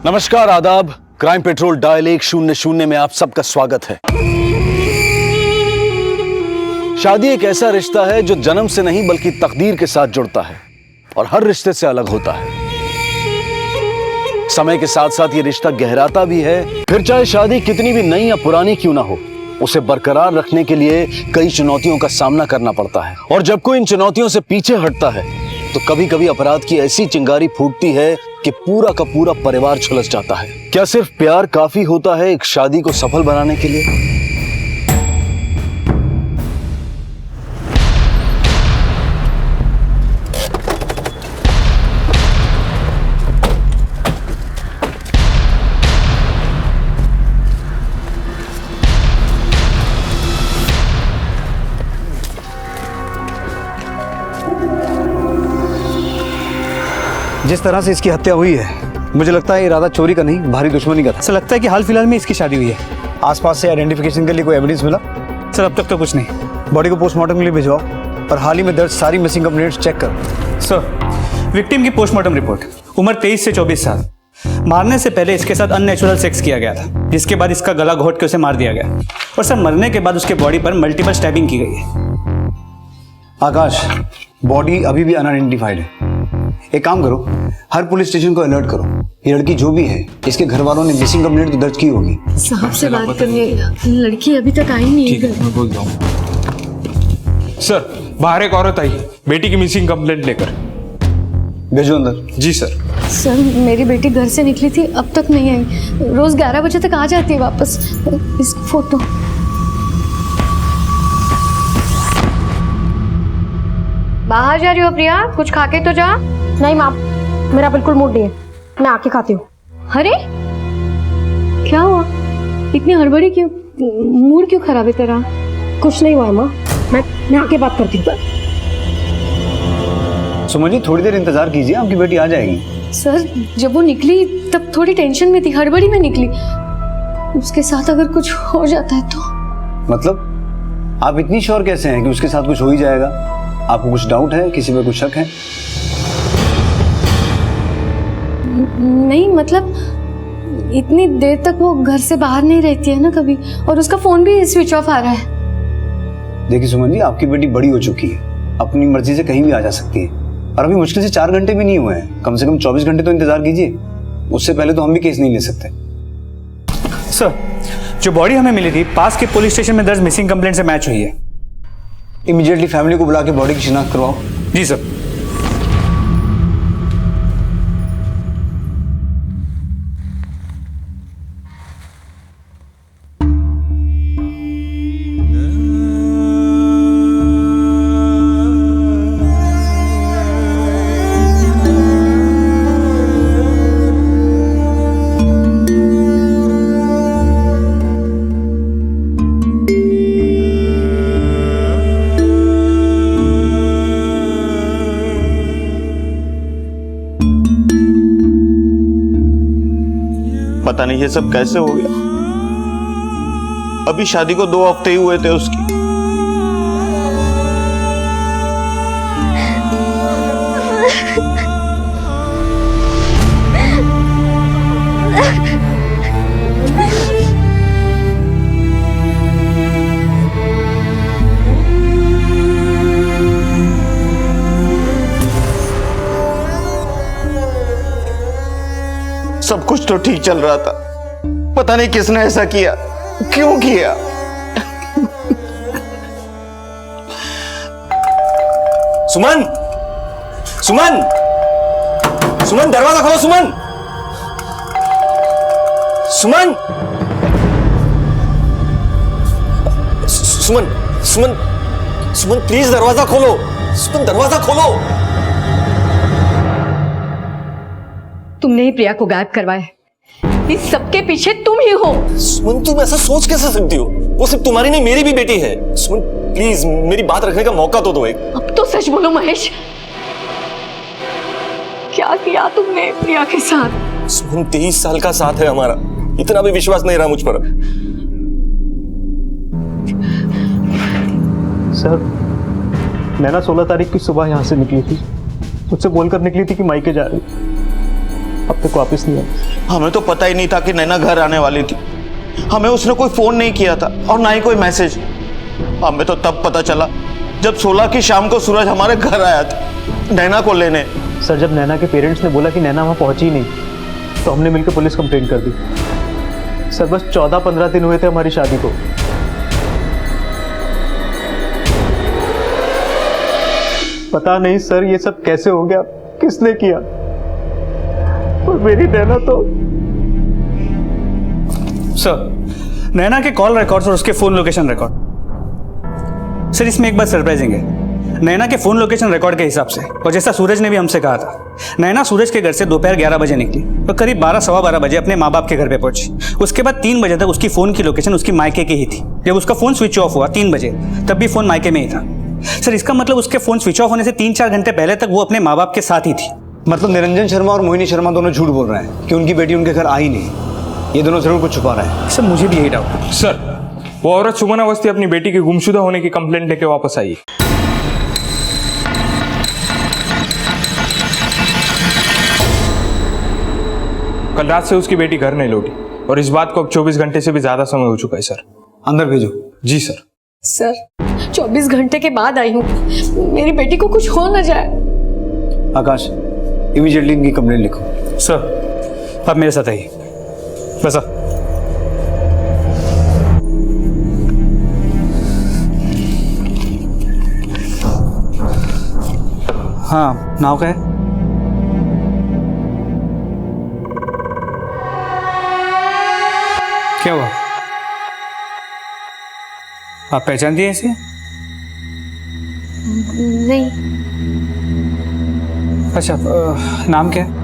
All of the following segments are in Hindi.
नमस्कार, आदाब। क्राइम पेट्रोल डायल 100 में आप सबका स्वागत है। शादी एक ऐसा रिश्ता है जो जन्म से नहीं बल्कि तकदीर के साथ जुड़ता है और हर रिश्ते से अलग होता है। समय के साथ साथ ये रिश्ता गहराता भी है। फिर चाहे शादी कितनी भी नई या पुरानी क्यों ना हो, उसे बरकरार रखने के लिए कई चुनौतियों का सामना करना पड़ता है। और जब कोई इन चुनौतियों से पीछे हटता है तो कभी कभी अपराध की ऐसी चिंगारी फूटती है कि पूरा का पूरा परिवार झुलस जाता है। क्या सिर्फ प्यार काफी होता है एक शादी को सफल बनाने के लिए? जिस तरह से इसकी हत्या हुई है, मुझे लगता है इरादा चोरी का नहीं, भारी दुश्मनी का था। सर लगता है कि हाल फिलहाल में इसकी शादी हुई है। आसपास से आइडेंटिफिकेशन के लिए कोई एविडेंस मिला? सर अब तक तो कुछ नहीं। बॉडी को पोस्टमार्टम के लिए भिजवाओ और हाल ही में दर्ज सारी मिसिंग कंप्लेंट्स चेक करो। सर विक्टिम की पोस्टमार्टम रिपोर्ट, उम्र 23 से 24 साल। मारने से पहले इसके साथ अननेचुरल सेक्स किया गया था, जिसके बाद इसका गला घोट के उसे मार दिया गया। और सर मरने के बाद उसके बॉडी पर मल्टीपल स्टैबिंग की गई है। आकाश, बॉडी अभी भी अनआइडेंटिफाइड है। एक काम करो, हर पुलिस स्टेशन को अलर्ट करो। ये लड़की जो भी है, इसके घर वालों ने मिसिंग कंप्लेंट तो दर्ज की होगी। साहब से बात करने, लड़की अभी तक आई नहीं है। मैं बोल रहा हूँ। सर बाहर एक औरत आई है बेटी की मिसिंग कंप्लेंट लेकर। भेजो अंदर। जी सर। सर मेरी बेटी घर से निकली थी, अब तक नहीं आई। रोज 11 बजे तक आ जाती है वापस। इस फोटो। बाहर जा रही हो प्रिया? कुछ खा के तो जा। नहीं माँ, मेरा बिल्कुल मूड नहीं है, मैं आके खाती हूँ। अरे क्या हुआ, इतनी हड़बड़ी क्यों? मूड क्यों खराब है तेरा? कुछ नहीं हुआ है माँ, मैं आके बात करती हूँ। सुमन जी, थोड़ी देर इंतजार कीजिए, आपकी बेटी आ जाएगी। सर जब वो निकली तब थोड़ी टेंशन में थी, हड़बड़ी में निकली। उसके साथ अगर कुछ हो जाता है तो? मतलब आप इतनी श्योर कैसे हैं कि उसके साथ कुछ हो ही जाएगा? आपको कुछ डाउट है, किसी पे कुछ शक है? नहीं मतलब इतनी देर तक वो घर से बाहर नहीं रहती है ना कभी, और उसका फोन भी स्विच ऑफ आ रहा है। देखिए सुमन जी, आपकी बेटी बड़ी हो चुकी है, अपनी मर्जी से कहीं भी आ जा सकती है। और अभी मुश्किल से 4 घंटे भी नहीं हुए हैं, कम से कम 24 घंटे तो इंतजार कीजिए। उससे पहले तो हम भी केस नहीं ले सकते। सर जो बॉडी हमें मिली थी पास के पुलिस स्टेशन में दर्ज मिसिंग कंप्लेंट से मैच हुई है। इमीडिएटली फैमिली को बुला के बॉडी की शिनाख्त करवाओ। जी सर। पता नहीं ये सब कैसे हो गया। अभी शादी को 2 हफ्ते ही हुए थे उसकी। सब कुछ तो ठीक चल रहा था, पता नहीं किसने ऐसा किया, क्यों किया। सुमन, सुमन, सुमन दरवाजा खोलो। सुमन, सुमन, सुमन, सुमन, सुमन प्लीज दरवाजा खोलो। सुमन दरवाजा खोलो। तुमने ही प्रिया को गायब करवाया। इस सबके पीछे तुम ही हो। सुमन तुम ऐसा सोच कैसे सकती हो? वो सिर्फ तुम्हारी नहीं मेरी भी बेटी है। सुमन प्लीज मेरी बात रखने का मौका तो दो एक। अब तो सच बोलो महेश, क्या किया तुमने प्रिया के साथ? सुमन 23 साल का साथ है हमारा, इतना भी विश्वास नहीं रहा मुझ पर। सर नैना 16 तारीख की सुबह यहाँ से निकली थी, मुझसे बोलकर निकली थी कि मायके जा रही, अब तक वापस नहीं आई। हमें तो पता ही नहीं था कि नैना घर आने वाली थी। हमें उसने कोई फोन नहीं किया था और ना ही कोई मैसेज। हमें तो तब पता चला जब 16 की शाम को सूरज हमारे घर आया था नैना को लेने। सर जब नैना के पेरेंट्स ने बोला कि नैना वहाँ पहुंची ही नहीं, तो हमने मिलकर पुलिस कंप्लेंट कर दी। सर बस 14-15 दिन हुए थे हमारी शादी को। पता नहीं सर ये सब कैसे हो गया, किसने किया, और मेरी नैना तो। सर नैना के कॉल रिकॉर्ड्स और उसके फोन लोकेशन रिकॉर्ड। सर इसमें एक बात सरप्राइजिंग है, नैना के फोन लोकेशन रिकॉर्ड के हिसाब से और जैसा सूरज ने भी हमसे कहा था, नैना सूरज के घर से दोपहर 11 बजे निकली और करीब 12-12:15 बजे अपने माँ बाप के घर पे पहुंची। उसके बाद 3 बजे तक उसकी फोन की लोकेशन उसकी मायके की ही थी। जब उसका फोन स्विच ऑफ हुआ 3 बजे, तब भी फोन मायके में ही था। सर इसका मतलब उसके फोन स्विच ऑफ होने से 3-4 घंटे पहले तक वो अपने माँ बाप के साथ ही थी। मतलब निरंजन शर्मा और मोहिनी शर्मा दोनों झूठ बोल रहे हैं कि उनकी बेटी उनके घर आई नहीं। ये दोनों जरूर कुछ छुपा रहे हैं। सर मुझे भी यही डाउट है। सर वो औरत सुमन अवस्थी अपनी बेटी के गुमशुदा होने की कंप्लेंट लेके वापस आई। कल रात से उसकी बेटी घर नहीं लौटी और इस बात को अब 24 घंटे से भी ज्यादा समय हो चुका है सर। अंदर भेजो। जी सर। सर 24 घंटे के बाद आई हूँ, मेरी बेटी को कुछ हो ना जाए। आकाश इमीडिएटली इनकी कंप्लेंट लिखो। सर आप मेरे साथ आइए। बस हाँ नाव क्या है? क्या हुआ? आप पहचानती हैं इसे? नहीं। अच्छा नाम क्या है?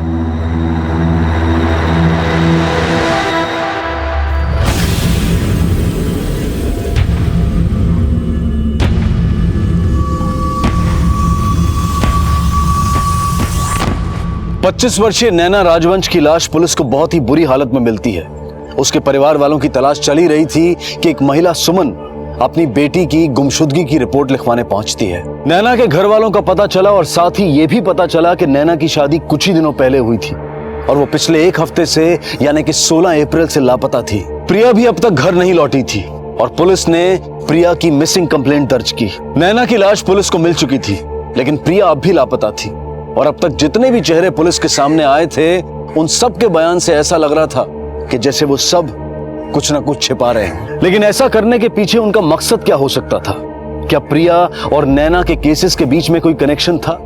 पच्चीस वर्षीय नैना राजवंश की लाश पुलिस को बहुत ही बुरी हालत में मिलती है। उसके परिवार वालों की तलाश चल ही रही थी कि एक महिला सुमन अपनी बेटी की गुमशुदगी की रिपोर्ट लिखवाने पहुंचती है। नैना के घर वालों का पता चला और साथ ही यह भी पता चला कि नैना की शादी कुछ ही दिनों पहले हुई थी और वो पिछले 1 हफ्ते से यानी कि 16 अप्रैल से लापता थी। प्रिया भी अब तक घर नहीं लौटी थी और पुलिस ने प्रिया की मिसिंग कंप्लेंट दर्ज की। नैना की लाश पुलिस को मिल चुकी थी, लेकिन प्रिया अब भी लापता थी और अब तक जितने भी चेहरे पुलिस के सामने आए थे, उन सब के बयान से ऐसा लग रहा था कि जैसे वो सब कुछ ना कुछ छिपा रहे हैं। लेकिन ऐसा करने के पीछे उनका मकसद क्या हो सकता था? क्या प्रिया और नैना के केसेस के बीच में कोई कनेक्शन था?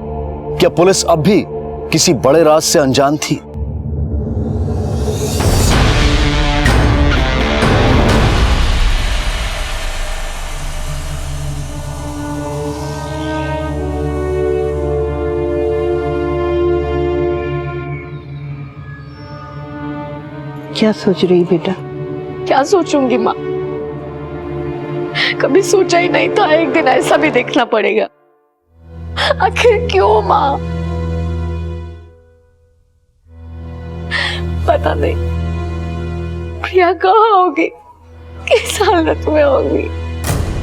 क्या पुलिस अब भी किसी बड़े राज से अनजान थी? क्या सोच रही बेटा? क्या सोचूंगी माँ, कभी सोचा ही नहीं था एक दिन ऐसा भी देखना पड़ेगा। आखिर क्यों माँ? पता नहीं प्रिया कहाँ होगी, किस हालत में होगी।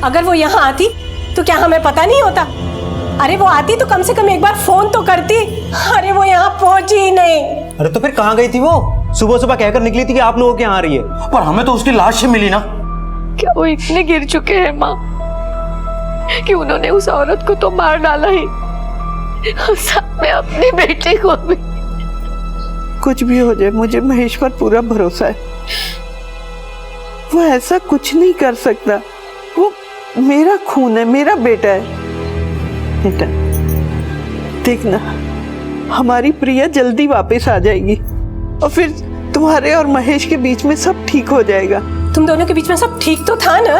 अगर वो यहाँ आती तो क्या हमें पता नहीं होता? अरे वो आती तो कम से कम एक बार फोन तो करती। अरे वो यहाँ पहुंची ही नहीं। अरे तो फिर कहाँ गई थी वो? सुबह सुबह कहकर निकली थी कि आप लोगों के यहाँ आ रही है, पर हमें तो उसकी लाश ही मिली ना। क्या वो इतने गिर चुके हैं माँ कि उन्होंने उस औरत को तो मार डाला ही, और साथ में अपनी बेटी को भी। कुछ भी हो जाए मुझे महेश पर पूरा भरोसा है। वो ऐसा कुछ नहीं कर सकता। वो मेरा खून है, मेरा बेटा है। बेटा देखना, हमारी प्रिया जल्दी वापस आ जाएगी और फिर तुम्हारे और महेश के बीच में सब ठीक हो जाएगा। तुम दोनों के बीच में सब ठीक तो था ना?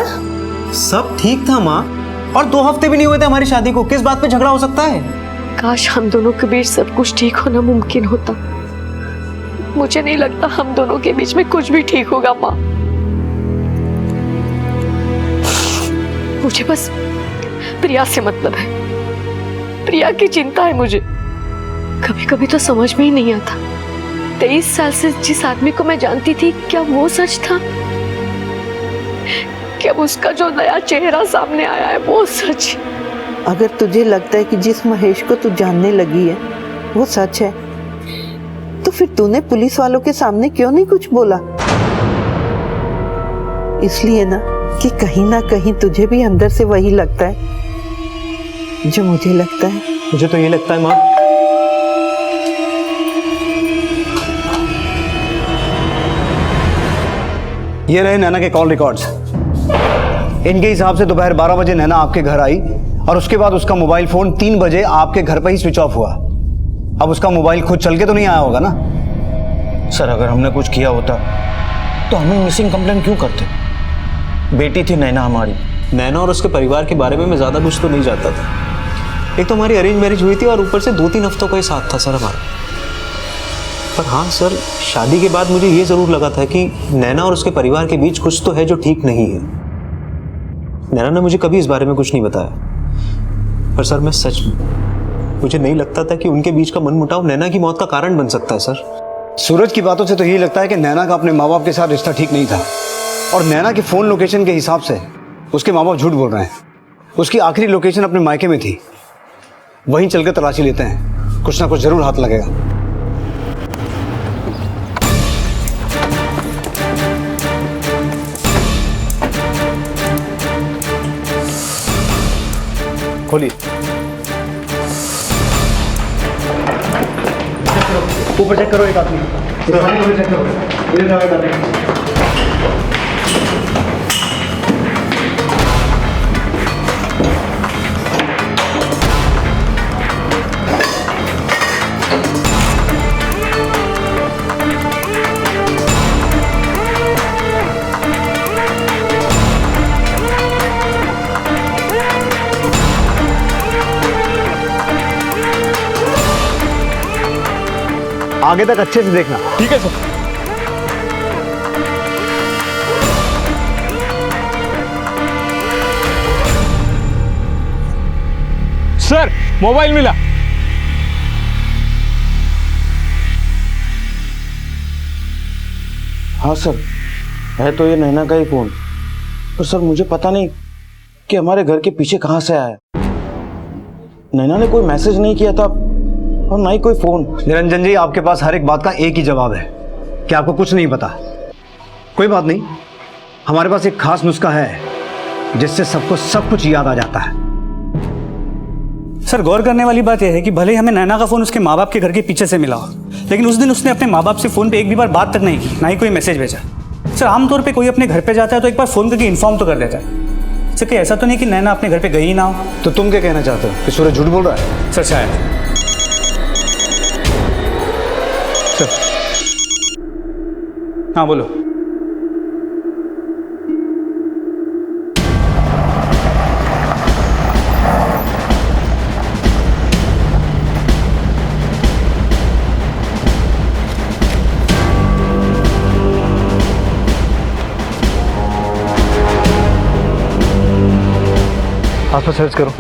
सब ठीक था माँ, और 2 हफ्ते भी नहीं हुए थे हमारी शादी को, किस बात पे झगड़ा हो सकता है? काश हम दोनों के बीच सब कुछ ठीक होना मुमकिन होता। मुझे नहीं लगता हम दोनों के बीच में कुछ भी ठीक होगा माँ। मुझे बस प्रिया से मतलब है, प्रिया की चिंता है मुझे। कभी कभी तो समझ में ही नहीं आता, 23 साल से जिस आदमी को मैं जानती थी, क्या वो सच था? क्या उसका जो नया चेहरा सामने आया है वो सच? अगर तुझे लगता है कि जिस महेश को तू जानने लगी है वो सच है, तो फिर तूने पुलिस वालों के सामने क्यों नहीं कुछ बोला? इसलिए ना कि कहीं ना कहीं तुझे भी अंदर से वही लगता है जो मुझे लगता है। मुझे तो ये लगता है माँ, ये रहे नैना के कॉल रिकॉर्ड्स। इनके हिसाब से दोपहर 12 बजे नैना आपके घर आई और उसके बाद उसका मोबाइल फोन 3 बजे आपके घर पर ही स्विच ऑफ हुआ। अब उसका मोबाइल खुद चल के तो नहीं आया होगा ना? सर अगर हमने कुछ किया होता तो हमें मिसिंग कंप्लेंट क्यों करते? बेटी थी नैना हमारी। नैना और उसके परिवार के बारे में मैं ज़्यादा कुछ तो नहीं जानता था। एक तो हमारी अरेंज मैरिज हुई थी और ऊपर से 2-3 हफ्तों का ही साथ था सर हमारा। पर हाँ सर, शादी के बाद मुझे ये ज़रूर लगा था कि नैना और उसके परिवार के बीच कुछ तो है जो ठीक नहीं है। नैना ने मुझे कभी इस बारे में कुछ नहीं बताया, पर सर मैं सच में मुझे नहीं लगता था कि उनके बीच का मनमुटाव नैना की मौत का कारण बन सकता है सर। सूरज की बातों से तो यही लगता है कि नैना का अपने माँ बाप के साथ रिश्ता ठीक नहीं था और नैना के फोन लोकेशन के हिसाब से उसके माँ बाप झूठ बोल रहे हैं। उसकी आखिरी लोकेशन अपने मायके में थी, वहीं चलकर तलाशी लेते हैं, कुछ ना कुछ जरूर हाथ लगेगा। खोलिए। ऊपर चेक करो, एक आदमी चेक करो। आगे तक अच्छे से देखना। ठीक है सर। सर मोबाइल मिला। हाँ सर, है तो ये नैना का ही फोन, पर सर मुझे पता नहीं कि हमारे घर के पीछे कहाँ से आया। नैना ने कोई मैसेज नहीं किया था और ना ही कोई फोन। निरंजन जी, आपके पास हर एक बात का एक ही जवाब है कि आपको कुछ नहीं पता। कोई बात नहीं, हमारे पास एक खास नुस्खा है जिससे सबको सब कुछ याद आ जाता है। सर गौर करने वाली बात यह है कि भले ही हमें नैना का फोन उसके माँ बाप के घर के पीछे से मिला हो, लेकिन उस दिन उसने अपने माँ बाप से फोन पे एक भी बार बात तक नहीं की, ना ही कोई मैसेज भेजा। सर आमतौर पे कोई अपने घर पे जाता है तो एक बार फोन करके इन्फॉर्म तो कर देता है। सर कहीं ऐसा तो नहीं कि नैना अपने घर पे गई ही ना हो? तो तुम क्या कहना चाहते हो कि सूरज झूठ बोल रहा है? सर शायद। हाँ बोलो। आसपास सर्च करो।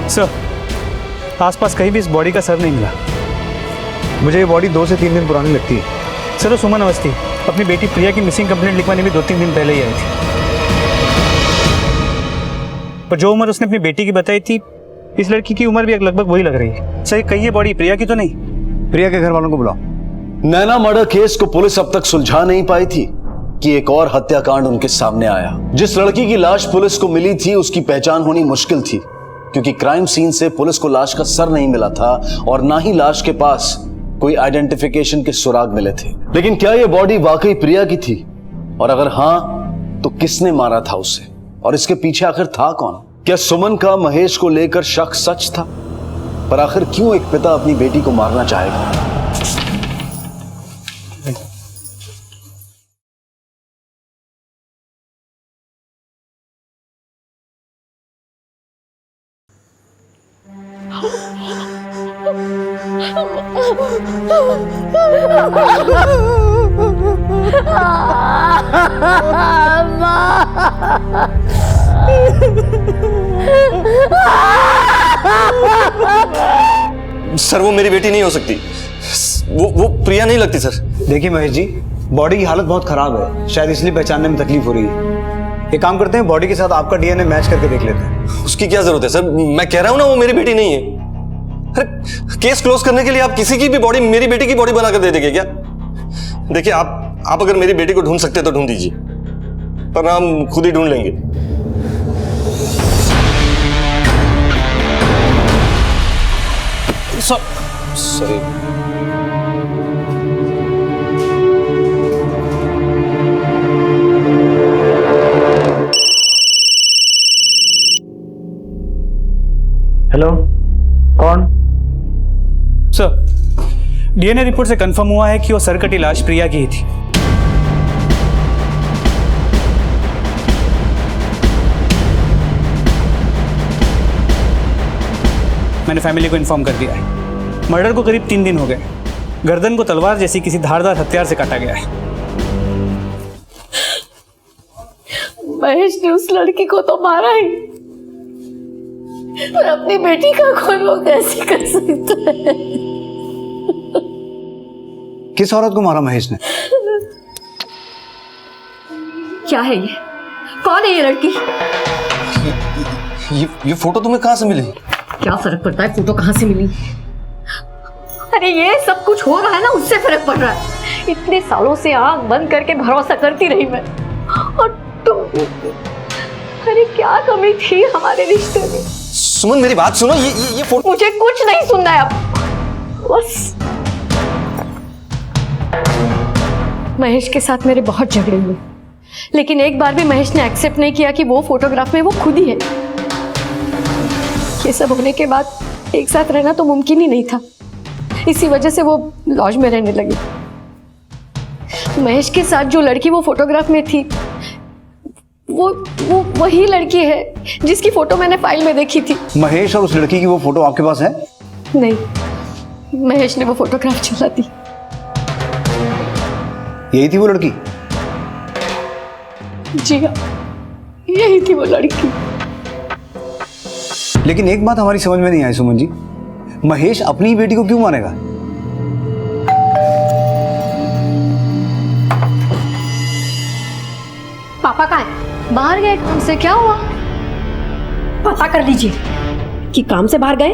सर आसपास कहीं भी इस बॉडी का सर नहीं मिला। मुझे ये बॉडी 2 से 3 दिन पुरानी लगती है। सर वो सुमन अवस्थी अपनी बेटी प्रिया की मिसिंग कंप्लेंट लिखवाने में 2-3 दिन पहले ही आई थी, पर जो उम्र उसने अपनी बेटी की बताई थी, इस लड़की की उम्र भी लगभग वही लग रही है। सर कहीं ये बॉडी प्रिया की तो नहीं? प्रिया के घर वालों को बुलाओ। नैना मर्डर केस को पुलिस अब तक सुलझा नहीं पाई थी कि एक और हत्याकांड उनके सामने आया। जिस लड़की की लाश पुलिस को मिली थी उसकी पहचान होनी मुश्किल थी, क्योंकि क्राइम सीन से पुलिस को लाश का सर नहीं मिला था और ना ही लाश के पास कोई आइडेंटिफिकेशन के सुराग मिले थे। लेकिन क्या यह बॉडी वाकई प्रिया की थी? और अगर हां तो किसने मारा था उसे? और इसके पीछे आखिर था कौन? क्या सुमन का महेश को लेकर शक सच था? पर आखिर क्यों एक पिता अपनी बेटी को मारना चाहेगा? सर वो मेरी बेटी नहीं हो सकती, वो प्रिया नहीं लगती सर। देखिए महेश जी, बॉडी की हालत बहुत खराब है, शायद इसलिए पहचानने में तकलीफ हो रही है। एक काम करते हैं, बॉडी के साथ आपका डीएनए मैच करके देख लेते हैं। उसकी क्या जरूरत है सर? मैं कह रहा हूं ना वो मेरी बेटी नहीं है। अरे केस क्लोज करने के लिए आप किसी की भी बॉडी, मेरी बेटी की बॉडी बनाकर दे देंगे क्या? देखिए आप अगर मेरी बेटी को ढूंढ सकते तो ढूंढ दीजिए, पर हम खुद ही ढूंढ लेंगे। सॉरी। हेलो, कौन? सर, डीएनए रिपोर्ट से कंफर्म हुआ है कि वो सर कटी लाश प्रिया की ही थी। मैंने फैमिली को इन्फॉर्म कर दिया है। मर्डर को करीब 3 दिन हो गए। गर्दन को तलवार जैसी किसी धारदार हथियार से काटा गया है। महेश ने उस लड़की को तो मारा ही, पर अपनी बेटी का खून वो कैसे कर सकता है? किस औरत को मारा महेश ने? क्या है ये? कौन है ये लड़की? ये फोटो तुम्हें कहां से मिली? क्या फर्क पड़ता है फोटो कहां से मिली? अरे ये सब कुछ हो रहा है ना, उससे फर्क पड़ रहा है। इतने सालों से आंख बंद करके भरोसा करती रही मैं, और तुम, अरे क्या कमी थी हमारे रिश्ते में? सुमन मेरी बात सुनो, ये फोटो। मुझे कुछ नहीं सुनना है अब, बस। महेश के साथ मेरे बहुत झगड़े हुए, लेकिन एक बार भी महेश ने एक्सेप्ट नहीं किया कि वो फोटोग्राफ में वो खुद ही है। ये सब होने के बाद एक साथ रहना तो मुमकिन ही नहीं था। इसी वजह से वो लॉज में रहने लगी। महेश के साथ जो लड़की वो फोटोग्राफ में थी, वो वही लड़की है जिसकी फोटो मैंने फाइल में देखी थी। महेश और उस लड़की की वो फोटो आपके पास है? नहीं, महेश ने वो फोटोग्राफ चला दी। यही थी वो लड़की? जी हाँ, यही थी वो लड़की। लेकिन एक बात हमारी समझ में नहीं आई सुमन जी, महेश अपनी बेटी को क्यों मारेगा? पापा कहाँ है? बाहर गए काम से। क्या हुआ? पता कर लीजिए कि काम से बाहर गए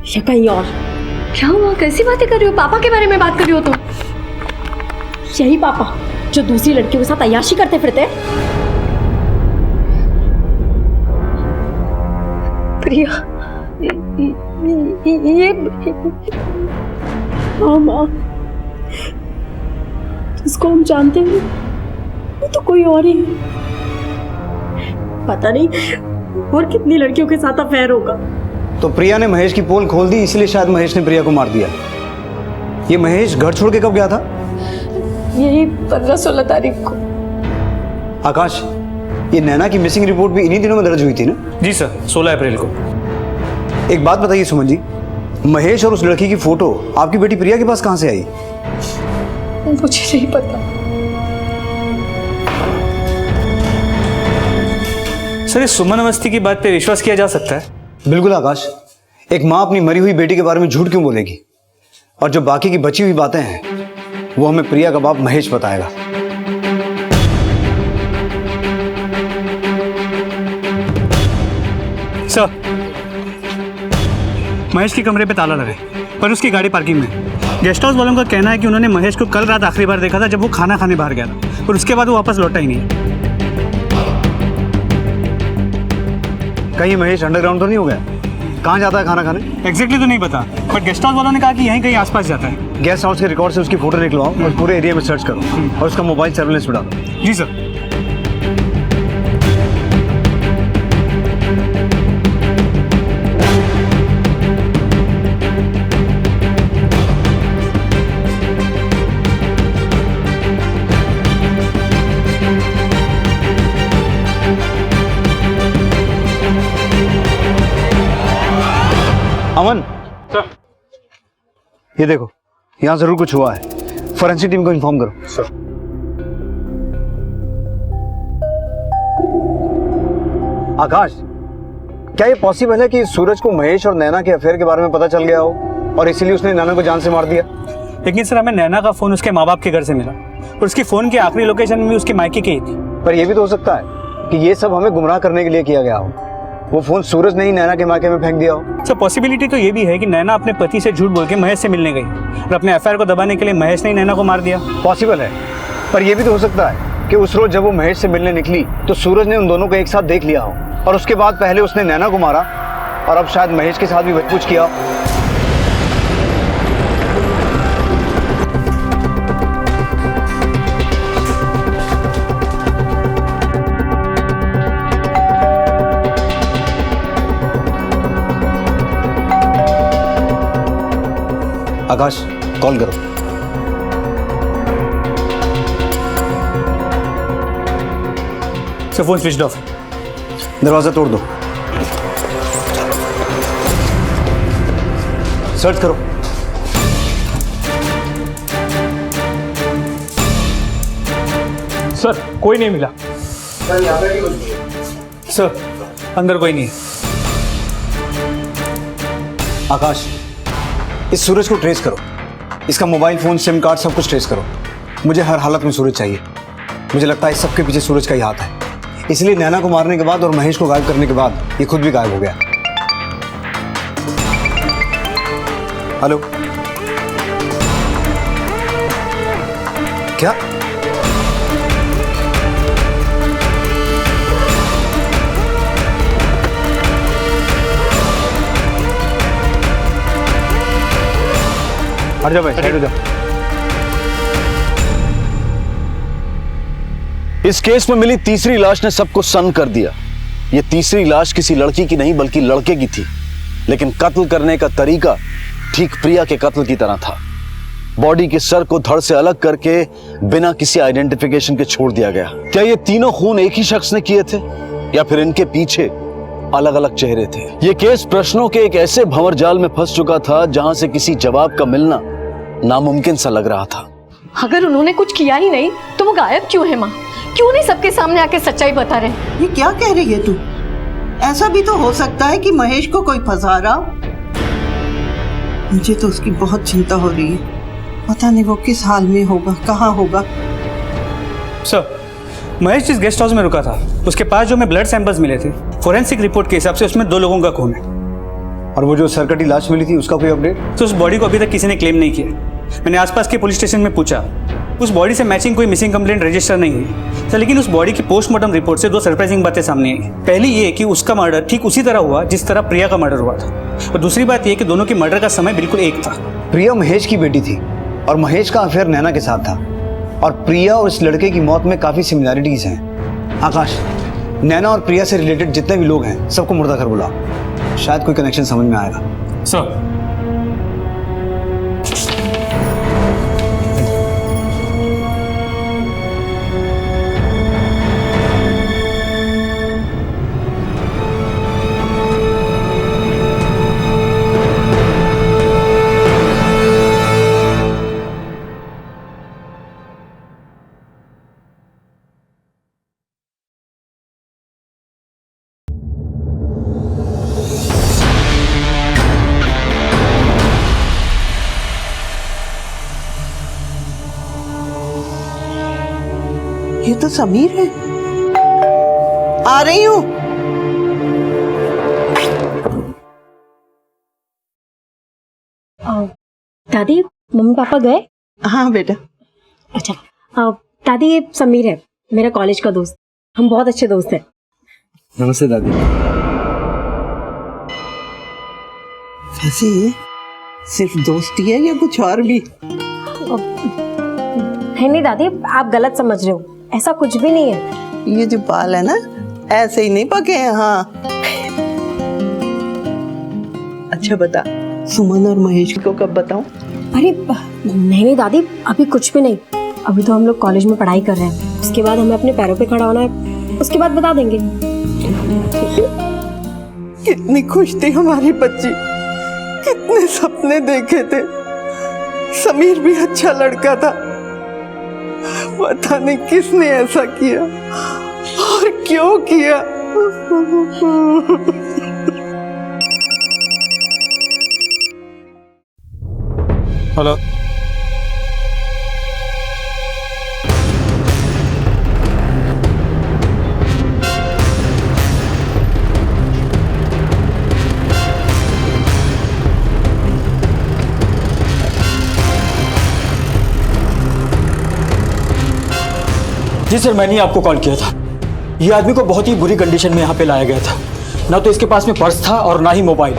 या कहीं और। क्या हुआ? कैसी बातें कर रही हो? पापा के बारे में बात कर रही हो तुम? यही पापा जो दूसरी लड़कियों के साथ अय्याशी करते फिरते। प्रिया, ये माँ, जिसको हम जानते हैं वो तो कोई और ही है। पता नहीं और कितनी लड़कियों के साथ अफेयर होगा। तो प्रिया ने महेश की पोल खोल दी, इसलिए शायद महेश ने प्रिया को मार दिया। ये महेश घर छोड़ के कब गया था? यही 15-16 तारीख को। आकाश, ये नैना की मिसिंग रिपोर्ट भी इन्हीं दिनों में दर्ज हुई थी ना? जी सर, 16 अप्रैल को। एक बात बताइए सुमन जी, महेश और उस लड़की की फोटो आपकी बेटी प्रिया के पास कहां से आई? मुझे नहीं पता सर। इस सुमन अवस्थी की बात पे विश्वास किया जा सकता है? बिल्कुल आकाश, एक माँ अपनी मरी हुई बेटी के बारे में झूठ क्यों बोलेगी? और जो बाकी की बची हुई बातें हैं वो हमें प्रिया का बाप महेश बताएगा। सर, महेश के कमरे पे ताला लगा है, पर उसकी गाड़ी पार्किंग में। गेस्ट हाउस वालों का कहना है कि उन्होंने महेश को कल रात आखिरी बार देखा था जब वो खाना खाने बाहर गया था, और उसके बाद वो वापस लौटा ही नहीं। कहीं महेश अंडरग्राउंड तो नहीं हो गया? कहाँ जाता है खाना खाने? एग्जैक्टली तो नहीं पता, बट गेस्ट हाउस वालों ने कहा कि यहीं कहीं आसपास जाता है। गेस्ट हाउस के रिकॉर्ड से उसकी फोटो निकलवाओ और पूरे एरिया में सर्च करो और उसका मोबाइल सर्विलेंस पे डालो। जी सर। अमन सर, ये देखो, यहाँ जरूर कुछ हुआ है। फोरेंसिक टीम को इन्फॉर्म करो। सर। आकाश, क्या ये पॉसिबल है कि सूरज को महेश और नैना के अफेयर के बारे में पता चल गया हो और इसीलिए उसने नैना को जान से मार दिया? लेकिन सर, हमें नैना का फोन उसके माँ बाप के घर से मिला और उसकी फोन की आखिरी लोकेशन भी उसके मायके की ही थी। पर यह भी तो हो सकता है कि ये सब हमें गुमराह करने के लिए किया गया हो। वो फोन सूरज ने ही नैना के मायके में फेंक दिया हो। सर पॉसिबिलिटी तो ये भी है कि नैना अपने पति से झूठ बोल के महेश से मिलने गई और अपने एफआईआर को दबाने के लिए महेश ने ही नैना को मार दिया। पॉसिबल है, पर यह भी तो हो सकता है कि उस रोज जब वो महेश से मिलने निकली तो सूरज ने उन दोनों को एक साथ देख लिया हो और उसके बाद पहले उसने नैना को मारा और अब शायद महेश के साथ भी वही कुछ किया हो। आकाश, कॉल करो। Sir phone switch off. दरवाजा तोड़ दो। सर्च करो। सर कोई नहीं मिला। सर अंदर कोई नहीं है। आकाश, इस सूरज को ट्रेस करो। इसका मोबाइल फोन, सिम कार्ड, सब कुछ ट्रेस करो। मुझे हर हालत में सूरज चाहिए। मुझे लगता है इस सबके पीछे सूरज का ही हाथ है। इसलिए नैना को मारने के बाद और महेश को गायब करने के बाद ये खुद भी गायब हो गया। हेलो, क्या? हट जाओ भाई, साइड हो जाओ। इस केस में मिली तीसरी लाश ने सबको सन्न कर दिया। यह तीसरी लाश किसी लड़की की नहीं बल्कि लड़के की थी, लेकिन कत्ल करने का तरीका ठीक प्रिया के कत्ल की तरह था। बॉडी के सर को धड़ से अलग करके बिना किसी आइडेंटिफिकेशन के छोड़ दिया गया। क्या ये तीनों खून एक ही शख्स ने किए थे या फिर इनके पीछे अलग अलग चेहरे थे? ये केस प्रश्नों के एक ऐसे भंवर जाल में फंस चुका था जहां से किसी जवाब का मिलना नामुमकिन सा लग रहा था। अगर उन्होंने कुछ किया ही नहीं तो वो गायब क्यों है माँ? क्यों नहीं सबके सामने आके सच्चाई बता रहे? ये क्या कह रही है तू? ऐसा भी तो हो सकता है कि महेश को कोई फंसा रहा। मुझे तो उसकी बहुत चिंता हो रही है। पता नहीं वो किस हाल में होगा, कहाँ होगा। सर महेश जिस गेस्ट हाउस में रुका था उसके पास जो हमें ब्लड सैंपल्स मिले थे, फोरेंसिक रिपोर्ट के हिसाब से उसमें 2 लोगों का खून है। और वो जो सरकटी लाश मिली थी उसका कोई अपडेट? तो उस बॉडी को अभी तक किसी ने क्लेम नहीं किया। मैंने आसपास के पुलिस स्टेशन में पूछा, उस बॉडी से मैचिंग कोई मिसिंग कंप्लेंट रजिस्टर नहीं हुई। सर लेकिन उस बॉडी की पोस्टमार्टम रिपोर्ट से 2 सरप्राइजिंग बातें सामने आई। पहली ये कि उसका मर्डर ठीक उसी तरह हुआ जिस तरह प्रिया का मर्डर हुआ था, और दूसरी बात ये कि दोनों के मर्डर का समय बिल्कुल एक था। प्रिया महेश की बेटी थी और महेश का अफेयर नैना के साथ था, और प्रिया और इस लड़के की मौत में काफी सिमिलैरिटीज हैं। आकाश, नैना और प्रिया से रिलेटेड जितने भी लोग हैं सबको मुर्दा कर बुला, शायद कोई कनेक्शन समझ में आएगा। सर ये तो समीर है। आ रही हूँ। दादी मम्मी पापा गए? हाँ बेटा। अच्छा दादी ये समीर है, मेरा कॉलेज का दोस्त। हम बहुत अच्छे दोस्त हैं। नमस्ते दादी। वैसे सिर्फ दोस्ती है या कुछ और भी? नहीं दादी, आप गलत समझ रहे हो, ऐसा कुछ भी नहीं है। ये जो बाल है ना, ऐसे ही नहीं पके हैं। हाँ अच्छा बता, सुमन और महेश को कब बताऊं? अरे नहीं दादी, अभी कुछ भी नहीं। अभी तो हम लोग कॉलेज में पढ़ाई कर रहे हैं, उसके बाद हमें अपने पैरों पे खड़ा होना है, उसके बाद बता देंगे। कितनी खुश थी हमारी बच्ची, कितने सपने देखे थे। समीर भी अच्छा लड़का था, पता नहीं किसने ऐसा किया और क्यों किया। हेलो, जी सर, मैंने ही आपको कॉल किया था। ये आदमी को बहुत ही बुरी कंडीशन में यहाँ पे लाया गया था। ना तो इसके पास में पर्स था और ना ही मोबाइल,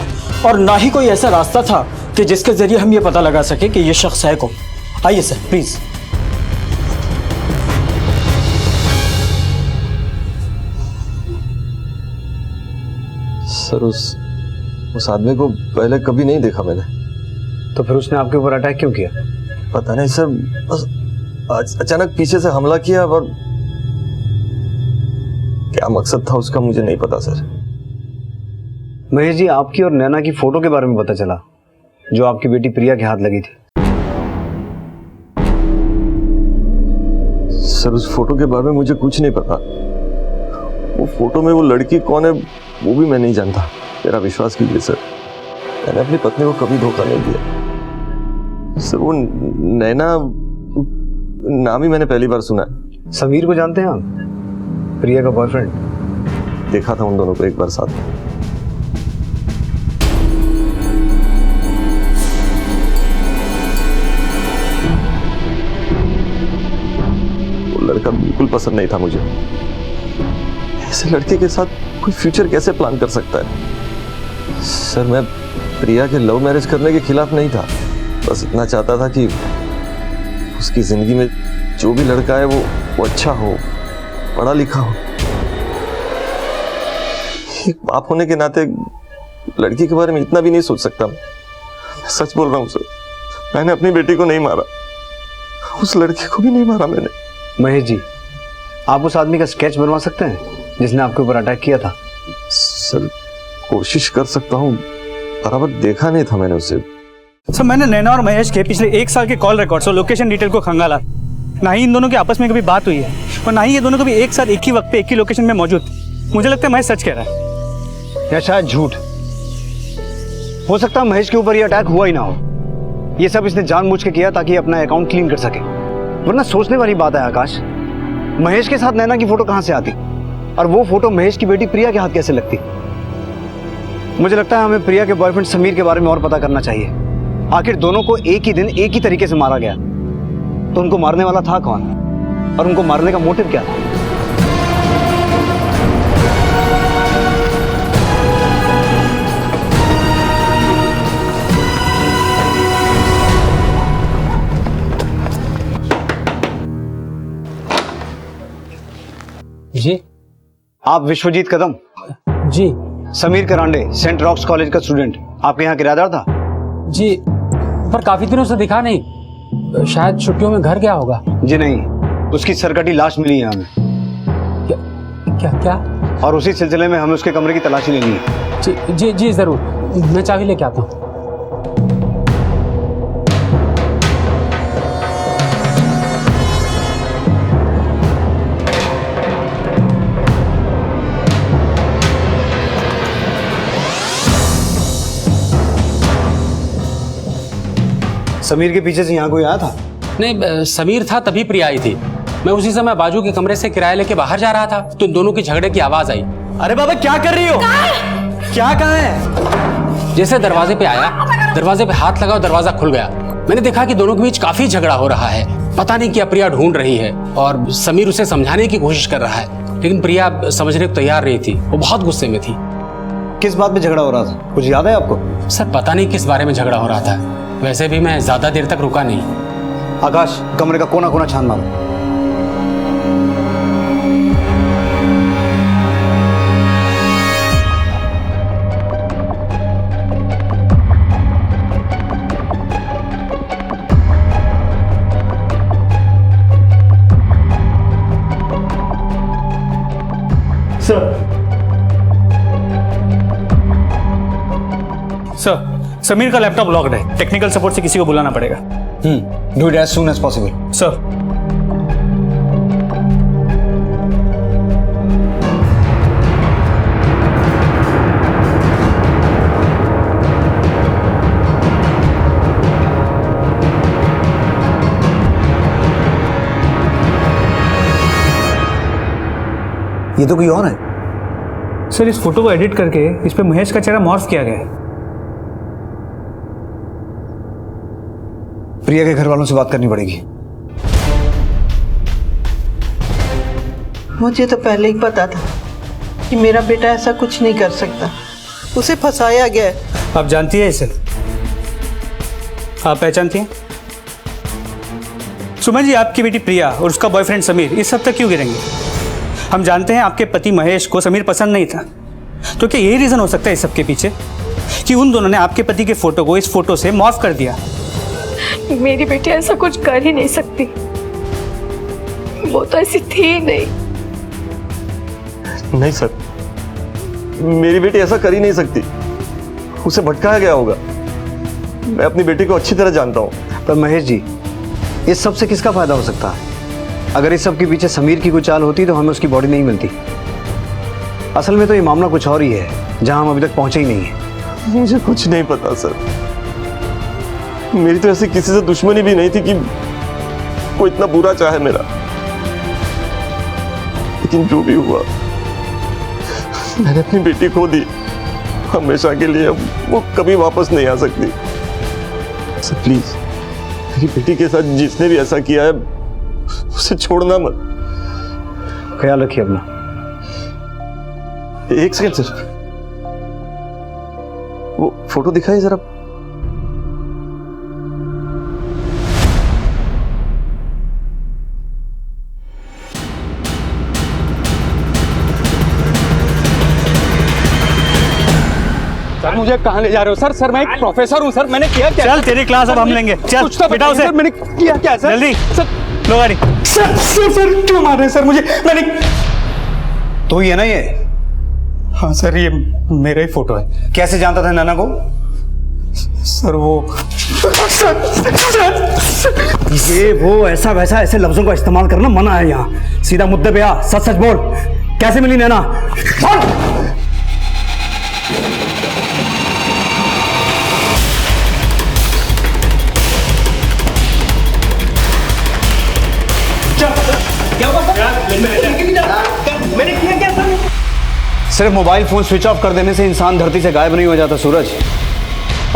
और ना ही कोई ऐसा रास्ता था कि जिसके जरिए हम ये पता लगा सके कि ये शख्स है कौन। आइए सर प्लीज। सर उस आदमी को पहले कभी नहीं देखा मैंने। तो फिर उसने आपके ऊपर अटैक क्यों किया? पता नहीं सर, बस अचानक पीछे से हमला किया, और क्या मकसद था उसका मुझे नहीं पता सर। महेश जी, आपकी और नैना की फोटो के बारे में पता चला जो आपकी बेटी प्रिया के हाथ लगी थी। सर उस फोटो के बारे में मुझे कुछ नहीं पता। वो फोटो में वो लड़की कौन है वो भी मैं नहीं जानता। मेरा विश्वास कीजिए सर, मैंने अपनी पत्नी को कभी धोखा नहीं दिया। सर वो नैना नाम ही मैंने पहली बार सुना है। समीर को जानते हैं आप? प्रिया का बॉयफ्रेंड। देखा था उन दोनों को एक बार साथ में। वो लड़का बिल्कुल पसंद नहीं था मुझे। ऐसे लड़के के साथ कोई फ्यूचर कैसे प्लान कर सकता है? सर मैं प्रिया के लव मैरिज करने के खिलाफ नहीं था, बस इतना चाहता था कि उसकी जिंदगी में जो भी लड़का है वो अच्छा हो, पढ़ा लिखा हो। एक बाप होने के नाते लड़की के बारे में इतना भी नहीं सोच सकता। मैं सच बोल रहा हूँ सर, मैंने अपनी बेटी को नहीं मारा, उस लड़के को भी नहीं मारा मैंने। महेश जी, आप उस आदमी का स्केच बनवा सकते हैं जिसने आपके ऊपर अटैक किया था? सर कोशिश कर सकता हूँ, बराबर देखा नहीं था मैंने उसे। सर मैंने नैना और महेश के पिछले 1 साल के कॉल रिकॉर्ड्स और लोकेशन डिटेल को खंगाला। ना ही इन दोनों के आपस में कभी बात हुई है, और ना ही ये दोनों कभी एक साथ एक ही वक्त पे एक ही लोकेशन में मौजूद थे। मुझे लगता है महेश सच कह रहा है या शायद झूठ। हो सकता है महेश के ऊपर ये अटैक हुआ ही ना हो। ये सब इसने जानबूझ के किया ताकि अपना अकाउंट क्लीन कर सके। वरना सोचने वाली बात है आकाश, महेश के साथ नैना की फोटो कहां से आती, और वो फोटो महेश की बेटी प्रिया के हाथ कैसे लगती? मुझे लगता है हमें प्रिया के बॉयफ्रेंड समीर के बारे में और पता करना चाहिए। आखिर दोनों को एक ही दिन एक ही तरीके से मारा गया, तो उनको मारने वाला था कौन, और उनको मारने का मोटिव क्या था? जी आप विश्वजीत कदम? जी। Sameer Karande, Saint rocks college का स्टूडेंट, आपके यहाँ किराएदार था? जी, पर काफी दिनों से दिखा नहीं, शायद छुट्टियों में घर गया होगा। जी नहीं, उसकी सरकटी लाश मिली है हमें। क्या क्या? और उसी सिलसिले में हमें उसके कमरे की तलाशी लेनी है। जी जी जी जरूर, मैं चाबी लेके आता हूँ। समीर के पीछे से यहाँ कोई आया था? नहीं, समीर था तभी प्रिया आई थी। मैं उसी समय बाजू के कमरे से किराया लेके बाहर जा रहा था, तो दोनों की झगड़े की आवाज आई। अरे बाबा क्या कर रही हो? क्या कहा है? जैसे दरवाजे पे आया, दरवाजे पे हाथ लगा और दरवाजा खुल गया। मैंने देखा कि दोनों के बीच काफी झगड़ा हो रहा है। पता नहीं क्या प्रिया ढूंढ रही है, और समीर उसे समझाने की कोशिश कर रहा है, लेकिन प्रिया समझने को तैयार नहीं थी। वो बहुत गुस्से में थी। किस बात पे झगड़ा हो रहा था, कुछ याद है आपको? सर पता नहीं किस बारे में झगड़ा हो रहा था। वैसे भी मैं ज्यादा देर तक रुका नहीं। आकाश, कमरे का कोना कोना छान मारो। सर, समीर का लैपटॉप लॉक्ड है। टेक्निकल सपोर्ट से किसी को बुलाना पड़ेगा। Do it as soon as possible. Sir. ये तो कोई और है। सर इस फोटो को एडिट करके इस पे महेश का चेहरा मॉर्फ किया गया है। प्रिया के घर वालों से बात करनी पड़ेगी। मुझे तो पहले ही पता था कि मेरा बेटा ऐसा कुछ नहीं कर सकता, उसे फंसाया गया है। आप जानती है इसे? आप पहचानती हैं? सुमन जी, आपकी बेटी प्रिया और उसका बॉयफ्रेंड समीर इस सब तक क्यों गिरेंगे? हम जानते हैं आपके पति महेश को समीर पसंद नहीं था, तो क्या यही रीजन हो सकता है इस सब के पीछे कि उन दोनों ने आपके पति के फोटो को इस फोटो से मॉर्फ कर दिया? मेरी बेटी ऐसा कुछ कर ही नहीं सकती, वो तो ऐसी थी ही नहीं। नहीं सर, मेरी बेटी ऐसा कर ही नहीं सकती, उसे भटकाया गया होगा। मैं अपनी बेटी को अच्छी तरह जानता हूं। पर महेश जी, इस सब से किसका फायदा हो सकता है? अगर इस सब के पीछे समीर की कोई चाल होती तो हमें उसकी बॉडी नहीं मिलती। असल में तो ये मामला कुछ और ही है, जहां हम अभी तक पहुंचे ही नहीं है। मुझे कुछ नहीं पता सर, मेरी तो ऐसी किसी से दुश्मनी भी नहीं थी कि कोई इतना बुरा चाहे मेरा। लेकिन जो भी हुआ, मैंने अपनी बेटी खो दी हमेशा के लिए। वो कभी वापस नहीं आ सकती। सर प्लीज, मेरी बेटी के साथ जिसने भी ऐसा किया है उसे छोड़ना मत। ख्याल रखिए अपना। एक सेकंड सर, वो फोटो दिखाइए जरा। सर मुझे कहाँ ले जा रहे हो सर? सर मैं एक प्रोफेसर हूँ सर, मैंने किया क्या? चल तेरी क्लास अब हम लेंगे, चल कुछ तो बिठाओ बताइए उसे। सर, मैंने किया क्या सर? जल्दी सर, लो गाड़ी। सर क्यों मार रहे हैं सर मुझे? मैंने तो ये ना ये हाँ सर, ये मेरा ही फोटो है। कैसे जानता था नैना को? सर वो ये वो ऐसा वैसा ऐसे लफ्जों का इस्तेमाल करना मना है यहाँ। सीधा मुद्दे पे आ, सच सच बोल, कैसे मिली नैना? बोल। सिर्फ मोबाइल फोन स्विच ऑफ कर देने से इंसान धरती से गायब नहीं हो जाता सूरज।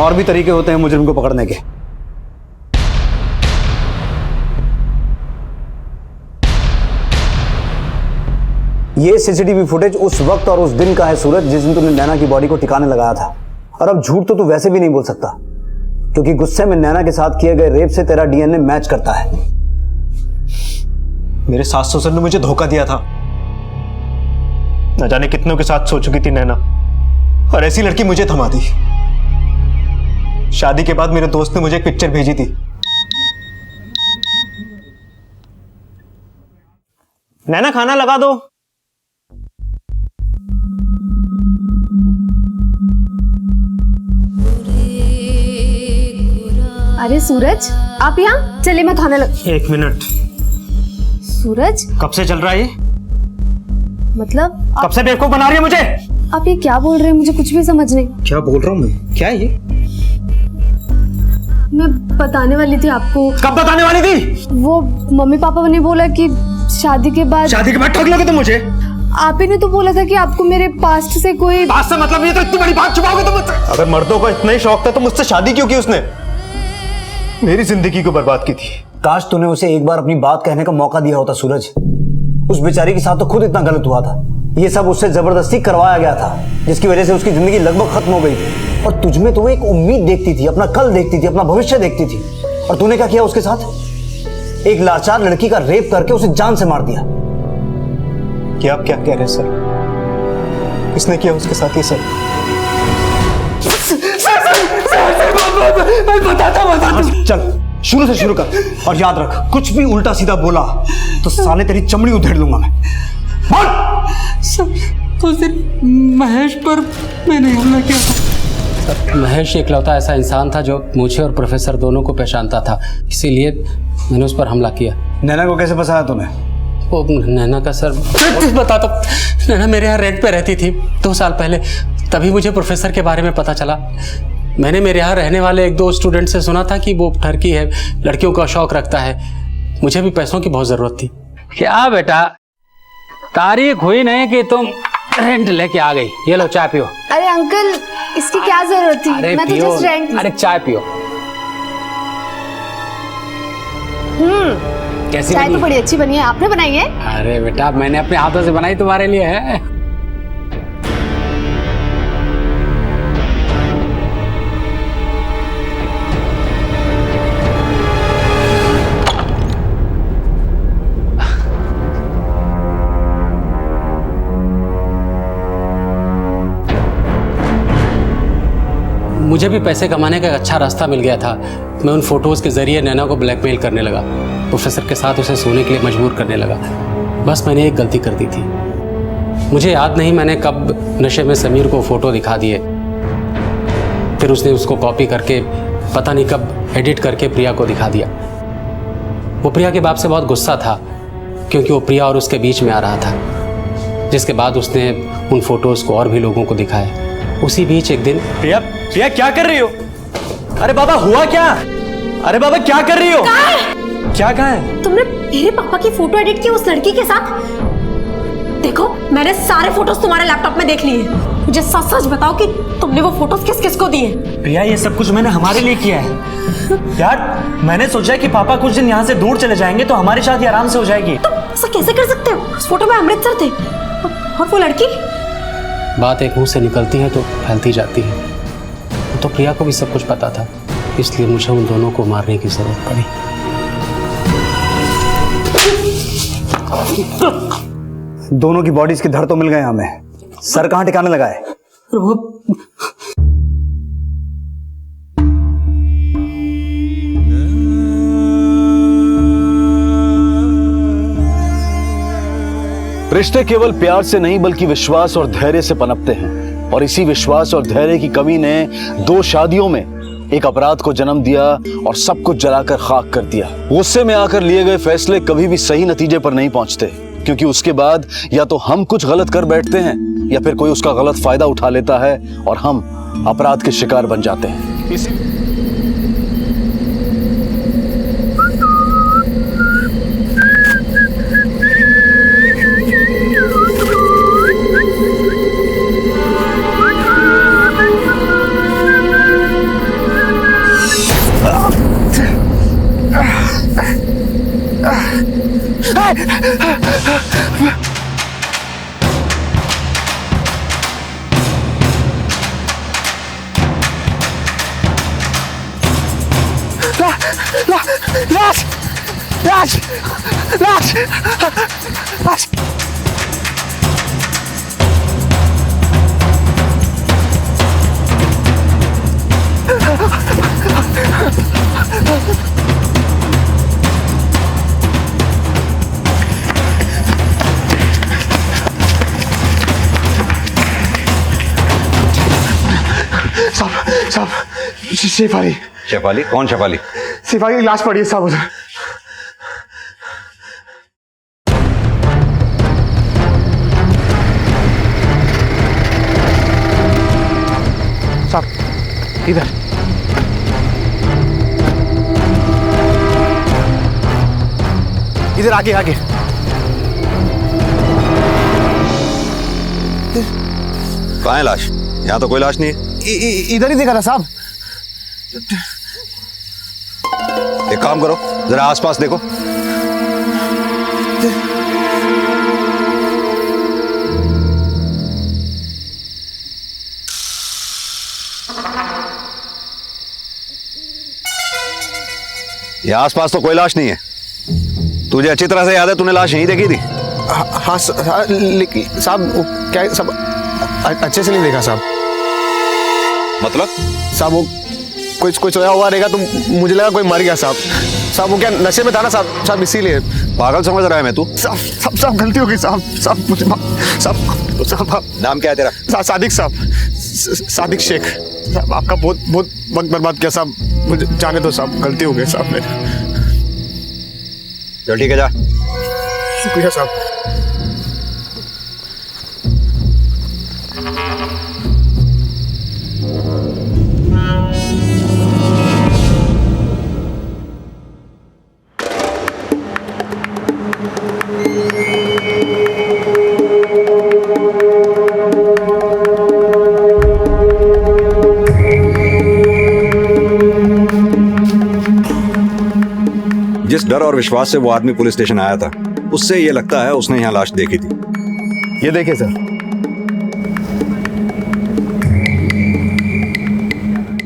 और भी तरीके होते हैं मुजरिम को पकड़ने के। ये सीसीटीवी फुटेज उस वक्त और उस दिन का है सूरज, जिस दिन तुमने नैना की बॉडी को ठिकाने लगाया था। और अब झूठ तो तू वैसे भी नहीं बोल सकता, क्योंकि गुस्से में नैना के साथ किए गए रेप से तेरा डीएनए मैच करता है। मेरे सास ससुर ने मुझे धोखा दिया था। न जाने कितनों के साथ सो चुकी थी नैना, और ऐसी लड़की मुझे थमा दी। शादी के बाद मेरे दोस्त ने मुझे एक पिक्चर भेजी थी। नैना खाना लगा दो। अरे सूरज, आप यहाँ? चलिए मैं खाना लग। एक मिनट। सूरज, कब से चल रहा है ये? मतलब कब से बेवकूफ बना रही है मुझे? आप ये क्या बोल रहे हैं? मुझे कुछ भी समझ नहीं। क्या बोल रहा हूँ मैं? क्या है ये? मैं बताने वाली थी आपको। कब बताने वाली थी? वो मम्मी पापा ने बोला कि शादी के बाद ठग लोगे तुम मुझे? आप ही ने तो बोला था कि आपको मेरे पास्ट से कोई पास्ट से मतलब ये तो इतनी बड़ी बात छुपाओगे तुम मुझसे? अगर मर्दों को इतना ही शौक था तो मुझसे शादी क्यों की उसने? मेरी जिंदगी को बर्बाद की थी। काश तूने उसे एक बार अपनी बात कहने का मौका दिया होता सूरज। उस बेचारी के साथ तो खुद इतना गलत हुआ था। ये सब उससे जबरदस्ती करवाया गया था, जिसकी वजह से उसकी जिंदगी लगभग खत्म हो गई थी। और तुझमें तो वो एक उम्मीद देखती थी, अपना कल देखती थी, अपना भविष्य देखती थी। और तूने क्या किया उसके साथ? एक लाचार लड़की का रेप करके उसे जान से मार दिया। क्या आप क्या कह रहे हैं सर? किसने किया उसके साथ ये सब? चल शुरू से शुरू कर, और याद रख, कुछ भी उल्टा सीधा बोला तो साले तेरी चमड़ी उधेड़ लूंगा मैं। बोल। सर उस दिन महेश पर मैंने हमला किया था। महेश इकलौता ऐसा इंसान था जो मुझे और प्रोफेसर दोनों को पहचानता था, इसीलिए मैंने उस पर हमला किया। नैना को कैसे फंसाया तूने? वो नैना का सर बताता, नैना मेरे यहाँ रेंट पे रहती थी 2 साल पहले, तभी मुझे प्रोफेसर के बारे में पता चला। मैंने मेरे यहाँ रहने वाले 1-2 स्टूडेंट से सुना था कि वो ठरकी है, लड़कियों का शौक रखता है। मुझे भी पैसों की बहुत जरूरत थी। क्या बेटा, तारीख हुई नहीं कि तुम रेंट लेके आ गई। ये लो चाय पियो। अरे अंकल, इसकी क्या जरूरत थी? अरे मैं तो पियो, जस्ट रेंट। अरे चाय पियो। कैसी चाय बनी? तो बड़ी अच्छी बनी है, आपने बनाई है? अरे बेटा मैंने अपने हाथों से बनाई तुम्हारे लिए है। मुझे भी पैसे कमाने का एक अच्छा रास्ता मिल गया था। मैं उन फोटोज़ के ज़रिए नैना को ब्लैकमेल करने लगा, प्रोफेसर के साथ उसे सोने के लिए मजबूर करने लगा। बस मैंने एक गलती कर दी थी। मुझे याद नहीं मैंने कब नशे में समीर को फ़ोटो दिखा दिए, फिर उसने उसको कॉपी करके पता नहीं कब एडिट करके प्रिया को दिखा दिया। वो प्रिया के बाप से बहुत गुस्सा था क्योंकि वो प्रिया और उसके बीच में आ रहा था, जिसके बाद उसने उन फोटोज़ को और भी लोगों को दिखाया। उसी बीच एक दिन प्रिया प्रिया क्या कर रही हो? अरे बाबा हुआ क्या? अरे बाबा क्या कर रही हो? क्या कहा है? तुमने मेरे पापा की फोटो एडिट की उस लड़की के साथ? देखो मैंने सारे फोटोज तुम्हारे लैपटॉप में देख लिए। मुझे सच सच बताओ कि तुमने वो फोटोज किस किस को दिए? प्रिया ये सब कुछ मैंने हमारे लिए किया है यार। मैंने सोचा कि पापा कुछ दिन यहाँ से दूर चले जाएंगे तो हमारी शादी आराम से हो जाएगी। तुम ऐसा कैसे कर सकते हो? उस फोटो में अमृतसर थे और वो लड़की। बात एक मुंह से निकलती है तो फैलती जाती है। तो प्रिया को भी सब कुछ पता था, इसलिए मुझे उन दोनों को मारने की जरूरत पड़ी। दोनों की बॉडीज के धड़ तो मिल गए हमें, सर कहां ठिकाने लगा है? रिश्ते केवल प्यार से नहीं बल्कि विश्वास और धैर्य से पनपते हैं, और इसी विश्वास और धैर्य की कमी ने 2 शादियों में एक अपराध को जन्म दिया और सब कुछ जलाकर खाक कर दिया। गुस्से में आकर लिए गए फैसले कभी भी सही नतीजे पर नहीं पहुंचते, क्योंकि उसके बाद या तो हम कुछ गलत कर बैठते हैं या फिर कोई उसका गलत फायदा उठा लेता है और हम अपराध के शिकार बन जाते हैं। साहब शेफाली। शेफाली? कौन शेफाली? शेफाली की लाश पड़ी है साहब उधर। साहब इधर। इधर आगे आगे। कहाँ है लाश? यहाँ तो कोई लाश नहीं है। इधर ही देखा था साहब। एक काम करो, जरा आसपास देखो। ये आसपास तो कोई लाश नहीं है। तुझे अच्छी तरह से याद है तूने लाश यहीं देखी थी? हाँ साहब क्या सब अच्छे से नहीं देखा साहब। मतलब? साहब वो कुछ सोया हुआ रहेगा तो मुझे लगा कोई मर गया साहब। साहब वो क्या नशे में था ना साहब इसीलिए। पागल समझ रहा है मैं तू? साहब गलती हो गई साहब मुझे साहब। नाम क्या है तेरा? सादिक साहब। सादिक शेख। साहब आपका बहुत वक्त बर्बाद किया साहब, मुझे जाने दो साहब, गलती हो गई साहब मेरे। चल ठीक है जा। शुक्रिया साहब। जिस डर और विश्वास से वो आदमी पुलिस स्टेशन आया था, उससे ये लगता है उसने यहाँ लाश देखी थी। ये देखे सर,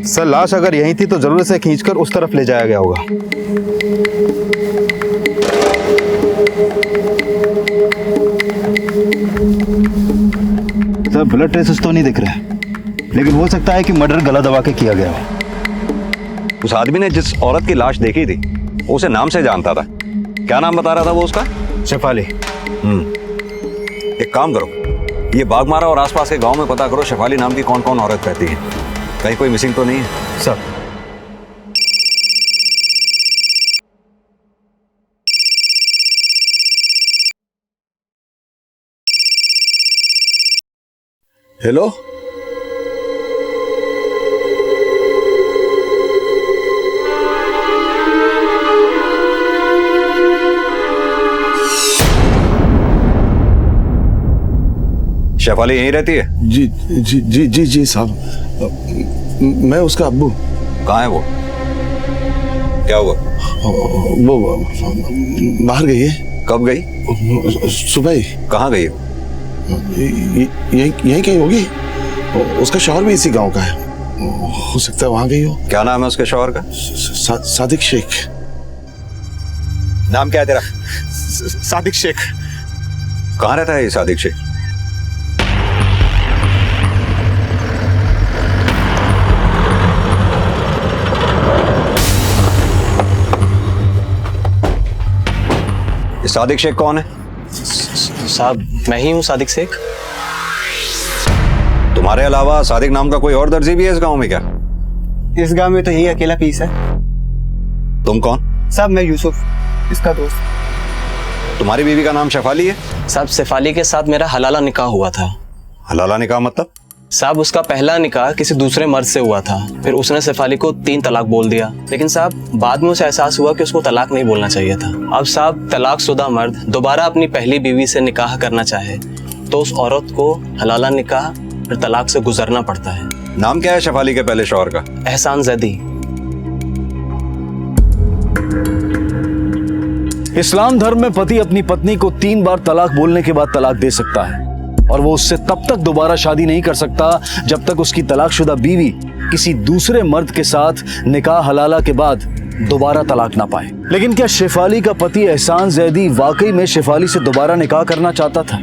सर लाश अगर यहीं थी तो जरूर से खींचकर उस तरफ ले जाया गया होगा। सर ब्लड ट्रेसेस तो नहीं दिख रहे, लेकिन हो सकता है कि मर्डर गला दबा के किया गया हो। उस आदमी ने जिस औरत की लाश देखी थी वो उसे नाम से जानता था। क्या नाम बता रहा था वो उसका? शेफाली। एक काम करो, ये बागमारा और आसपास के गांव में पता करो शेफाली नाम की कौन कौन औरत रहती है। कहीं कोई मिसिंग तो नहीं है? सर हेलो, शेफाली यहीं रहती है? जी जी जी जी जी साहब, मैं उसका अब्बू। कहाँ है वो? क्या हुआ? वो बाहर गई है। कब गई? सुबह ही। कहाँ गई? यहीं कहीं होगी। उसका शौहर भी इसी गांव का है, हो सकता है वहां गई हो। क्या नाम है उसके शौहर का? सादिक शेख। नाम क्या है तेरा? सादिक शेख। कहाँ रहता है ये सादिक शेख? सादिक शेख कौन है? साहब मैं ही हूँ सादिक शेख। तुम्हारे अलावा सादिक नाम का कोई और दर्जी भी है इस गांव में क्या? इस गांव में तो यही अकेला पीस है। तुम कौन? साहब मैं यूसुफ, इसका दोस्त। तुम्हारी बीवी का नाम शेफाली है? साहब शेफाली के साथ मेरा हलाला निकाह हुआ था। हलाला निकाह मतलब? साहब उसका पहला निकाह किसी दूसरे मर्द से हुआ था, फिर उसने शेफाली को 3 तलाक बोल दिया, लेकिन साहब बाद में उसे एहसास हुआ कि उसको तलाक नहीं बोलना चाहिए था। अब साहब तलाकशुदा मर्द दोबारा अपनी पहली बीवी से निकाह करना चाहे तो उस औरत को हलाला निकाह फिर तलाक से गुजरना पड़ता है। नाम क्या है शेफाली के पहले शौहर का? एहसान जैदी। इस्लाम धर्म में पति अपनी पत्नी को 3 बार तलाक बोलने के बाद तलाक दे सकता है, और वो उससे तब तक दोबारा शादी नहीं कर सकता जब तक उसकी तलाकशुदा बीवी किसी दूसरे मर्द के साथ निकाह हलाला के बाद दोबारा तलाक ना पाए। लेकिन क्या शेफाली का पति एहसान जैदी वाकई में शेफाली से दोबारा निकाह करना चाहता था,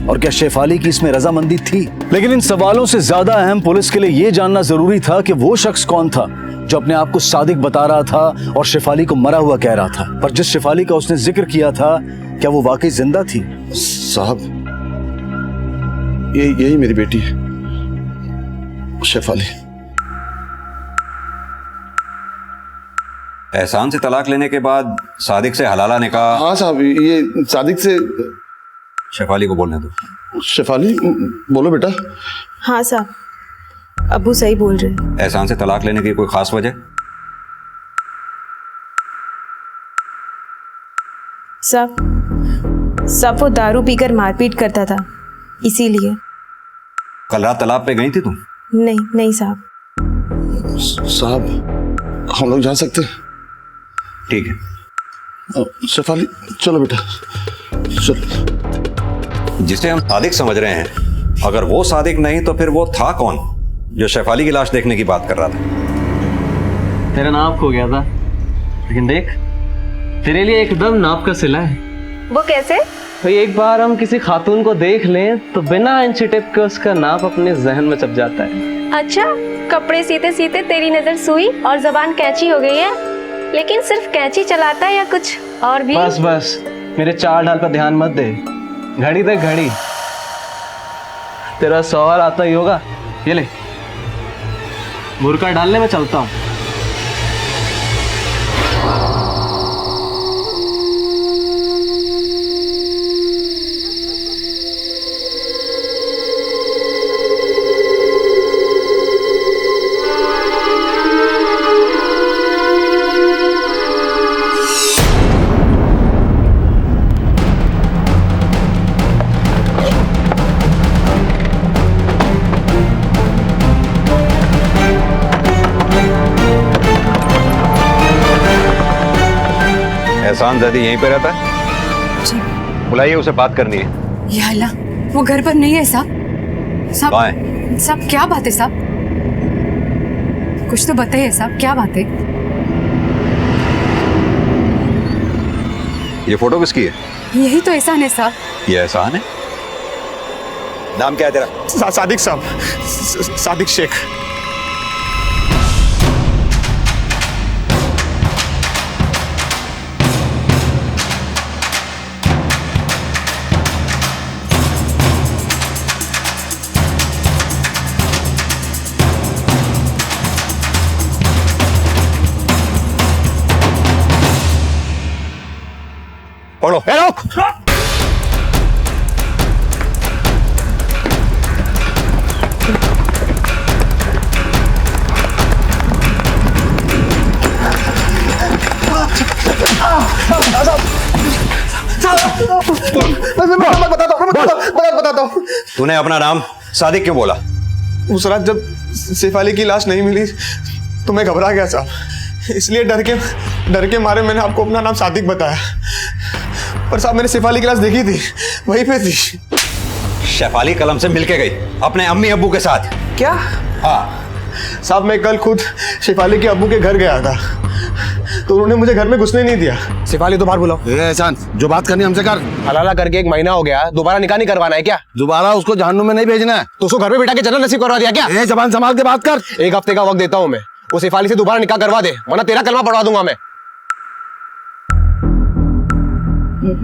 और क्या शेफाली की इसमें रजामंदी थी? लेकिन इन सवालों से ज्यादा अहम पुलिस के लिए यह जानना जरूरी था कि वो शख्स कौन था जो अपने आप को सादिक बता रहा था और शेफाली को मरा हुआ कह रहा था। पर जिस शेफाली का उसने जिक्र किया था, क्या वो वाकई जिंदा थी? साहब यही मेरी बेटी है, शेफाली। एहसान से तलाक लेने के बाद सादिक से हलाला निकाह? हाँ साहब, ये सादिक से। शेफाली को बोलने दो। शेफाली बोलो बेटा। हाँ साहब, अब्बू सही बोल रहे। एहसान से तलाक लेने की कोई खास वजह? सब वो दारू पीकर मारपीट करता था, इसीलिए। कल रात तालाब पे गई थी तुम? नहीं साहब। साहब हम लोग जा सकते हैं? ठीक है। शेफाली चलो बेटा, चलो। जिसे हम सादिक समझ रहे हैं, अगर वो सादिक नहीं तो फिर वो था कौन जो शेफाली की लाश देखने की बात कर रहा था? तेरा नाप खो गया था, लेकिन देख तेरे लिए एकदम नाप का सिला है। वो कैसे? तो एक बार हम किसी खातून को देख लें तो बिना इंची टिप के उसका नाप अपने जहन में छप जाता है। अच्छा, कपड़े सीते सीते तेरी नजर सुई और जबान कैंची हो गई है, लेकिन सिर्फ कैंची चलाता है या कुछ और भी? बस मेरे चाल ढाल पर ध्यान मत दे। घड़ी देख घड़ी, तेरा सवाल आता ही होगा। ये ले, बुरका डालने में चलता हूँ। एहसान ज़ैदी यहीं पे रहता है? जी। बुलाइए, उसे बात करनी है। या अल्लाह, वो घर पर नहीं है साहब। साहब, साहब क्या बात है साहब? कुछ तो बताइए साहब, क्या बात है? ये फोटो किसकी है? यही तो एहसान है साहब। ये एहसान है? नाम क्या है तेरा? सादिक साहब, सादिक शेख। पढ़ो। बताता हूँ। तूने अपना नाम सादिक क्यों बोला? उस रात जब सैफ अली की लाश नहीं मिली तो मैं घबरा गया साहब, इसलिए डर के मारे मैंने आपको अपना नाम सादिक बताया। पर साहब मैंने सैफ अली की लाश देखी थी, वहीं पे थी। शेफाली कलम से मिलके गई अपने अम्मी अब्बू के साथ? क्या? हाँ साहब, मैं कल खुद शेफाली के अब्बू के घर गया था, तो उन्होंने मुझे घर में घुसने नहीं दिया। शेफाली तो बाहर बुलाओ। एहसान, जो बात करनी हमसे कर। हलाला करके 1 महीना हो गया, दोबारा निकाह नहीं करवाना है क्या? दोबारा उसको जहन्नुम में नहीं भेजना है। तो उसको घर में बिठा के जन्नत नसीब करवा दिया क्या? जबान संभाल के बात कर। 1 हफ्ते का वक्त देता हूँ मैं, वो शेफाली से दोबारा निकाह करवा दे, वरना तेरा कलमा पढ़वा दूंगा मैं।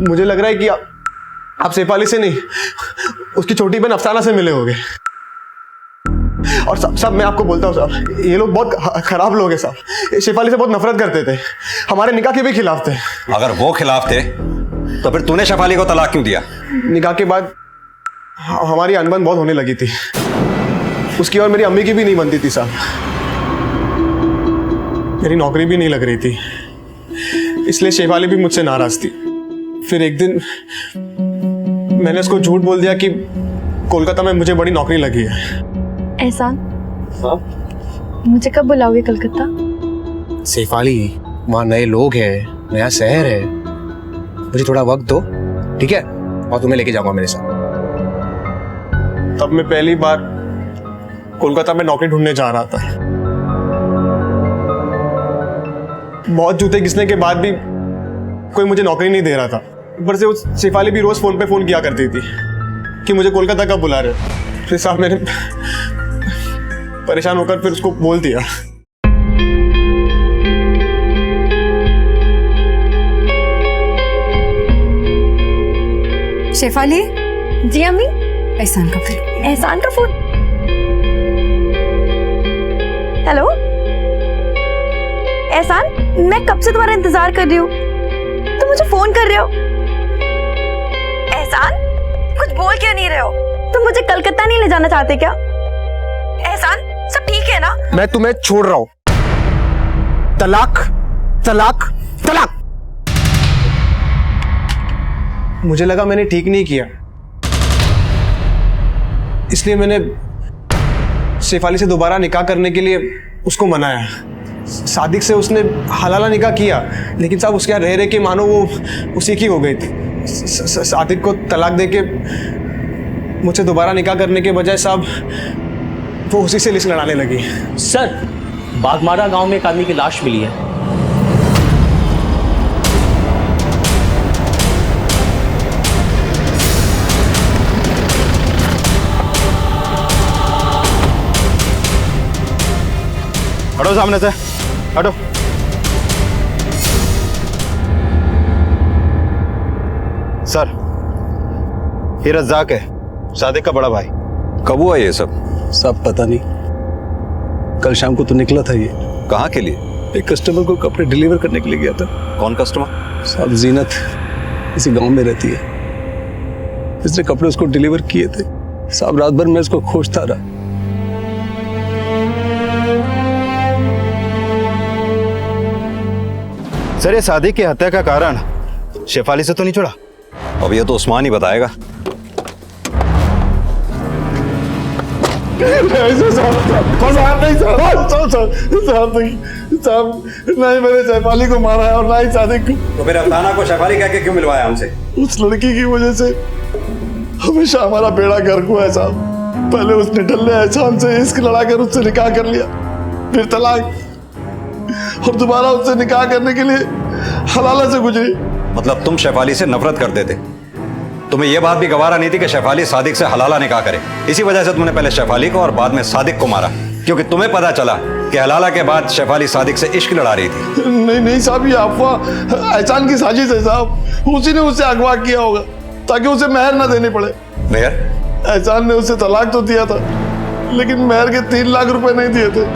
मुझे लग रहा है कि आप शेफाली से नहीं, उसकी छोटी बहन अफसाना से मिले होंगे। और साहब मैं आपको बोलता हूँ साहब, ये लोग बहुत खराब लोग हैं साहब। शेफाली से बहुत नफरत करते थे, हमारे निकाह के भी खिलाफ थे। अगर वो खिलाफ थे तो फिर तूने शेफाली को तलाक क्यों दिया? निकाह के बाद हमारी अनबन बहुत होने लगी थी, उसकी और मेरी अम्मी की भी नहीं बनती थी साहब। मेरी नौकरी भी नहीं लग रही थी, इसलिए शेफाली भी मुझसे नाराज थी। फिर एक दिन मैंने उसको झूठ बोल दिया कि कोलकाता में मुझे बड़ी नौकरी लगी है। एहसान, मुझे कब बुलाओगे कलकत्ता? शेफाली, वहाँ नए लोग हैं, नया शहर है, मुझे थोड़ा वक्त दो, ठीक है? और तुम्हें लेके जाऊंगा मेरे साथ। तब मैं पहली बार कोलकाता में नौकरी ढूंढने जा रहा था। बहुत जूते घिसने के बाद भी कोई मुझे नौकरी नहीं दे रहा था। ऊपर से वो शेफाली भी रोज फोन पे फोन किया करती थी कि मुझे कोलकाता कब बुला रहे हो। फिर साहब मैंने परेशान होकर फिर उसको बोल दिया। शेफाली। जी अम्मी। एहसान का फोन। एहसान का फोन। हेलो एहसान, मैं कब से तुम्हारा इंतजार कर रही हूँ, तुम मुझे फोन कर रहे हो? एहसान, कुछ बोल क्यों नहीं रहे हो? तुम मुझे कलकत्ता नहीं ले जाना चाहते क्या? एहसान, सब ठीक है ना? मैं तुम्हें छोड़ रहा हूं। तलाक, तलाक, तलाक। मुझे लगा मैंने ठीक नहीं किया, इसलिए मैंने शेफाली से दोबारा निकाह करने के लिए उसको मनाया। सादिक से उसने हलाला निकाह किया, लेकिन साहब उसके यहाँ रह रहे के मानो वो उसी की हो गई थी। सादिक को तलाक देके मुझसे दोबारा निकाह करने के बजाय साहब वो उसी से लिस्ट लड़ाने लगी। सर, बागमारा गांव में एक आदमी की लाश मिली है। हटो सामने से, हटो। सर, ये रज्जाक है, सादिक का बड़ा भाई। कब हुआ ये सब? सब पता नहीं, कल शाम को तो निकला था ये। कहाँ के लिए? एक कस्टमर को कपड़े डिलीवर करने के लिए गया था। कौन कस्टमर? साहब जीनत, इसी गांव में रहती है। इसने कपड़े उसको डिलीवर किए थे। साहब रात भर मैं इसको खोजता रहा। सर, ये सादिक की हत्या का कारण शेफाली से तो नहीं जुड़ा? अब ये तो उस्मान ही बताएगा। कौन बाहर नहीं साहब, साहब ना ही मैंने शेफाली को मारा है और ना ही सादिक को। तो फिर अफसाना को शेफाली कह के क्यों मिलवाया हमसे? उस लड़की की वजह से हमेशा हमारा बेड़ा गर्क हुआ है साहब। पहले उसने ढल्ले एहसान से इश्क लड़ाकर उससे निकाह कर लिया, फिर तलाक, और दोबारा उससे निकाह करने के लिए हलाला से गुजरी। मतलब तुम शेफाली से नफरत करते थे? तुम्हें यह बात भी गवारा नहीं थी कि शेफाली सादिक से हलाला निकाह करे? इसी वजह से तुमने पहले शेफाली को और बाद में सादिक को मारा, क्योंकि तुम्हें पता चला कि हलाला के बाद शेफाली सादिक से इश्क लड़ा रही थी। नहीं नहीं साहब, ये अफवाह एहसान की साजिश है साहब। उसी ने उससे अगवा किया होगा ताकि उसे मेहर ना देनी पड़े। मेहर? एहसान ने उसे तलाक तो दिया था, लेकिन मेहर के 3 लाख रुपए नहीं दिए थे।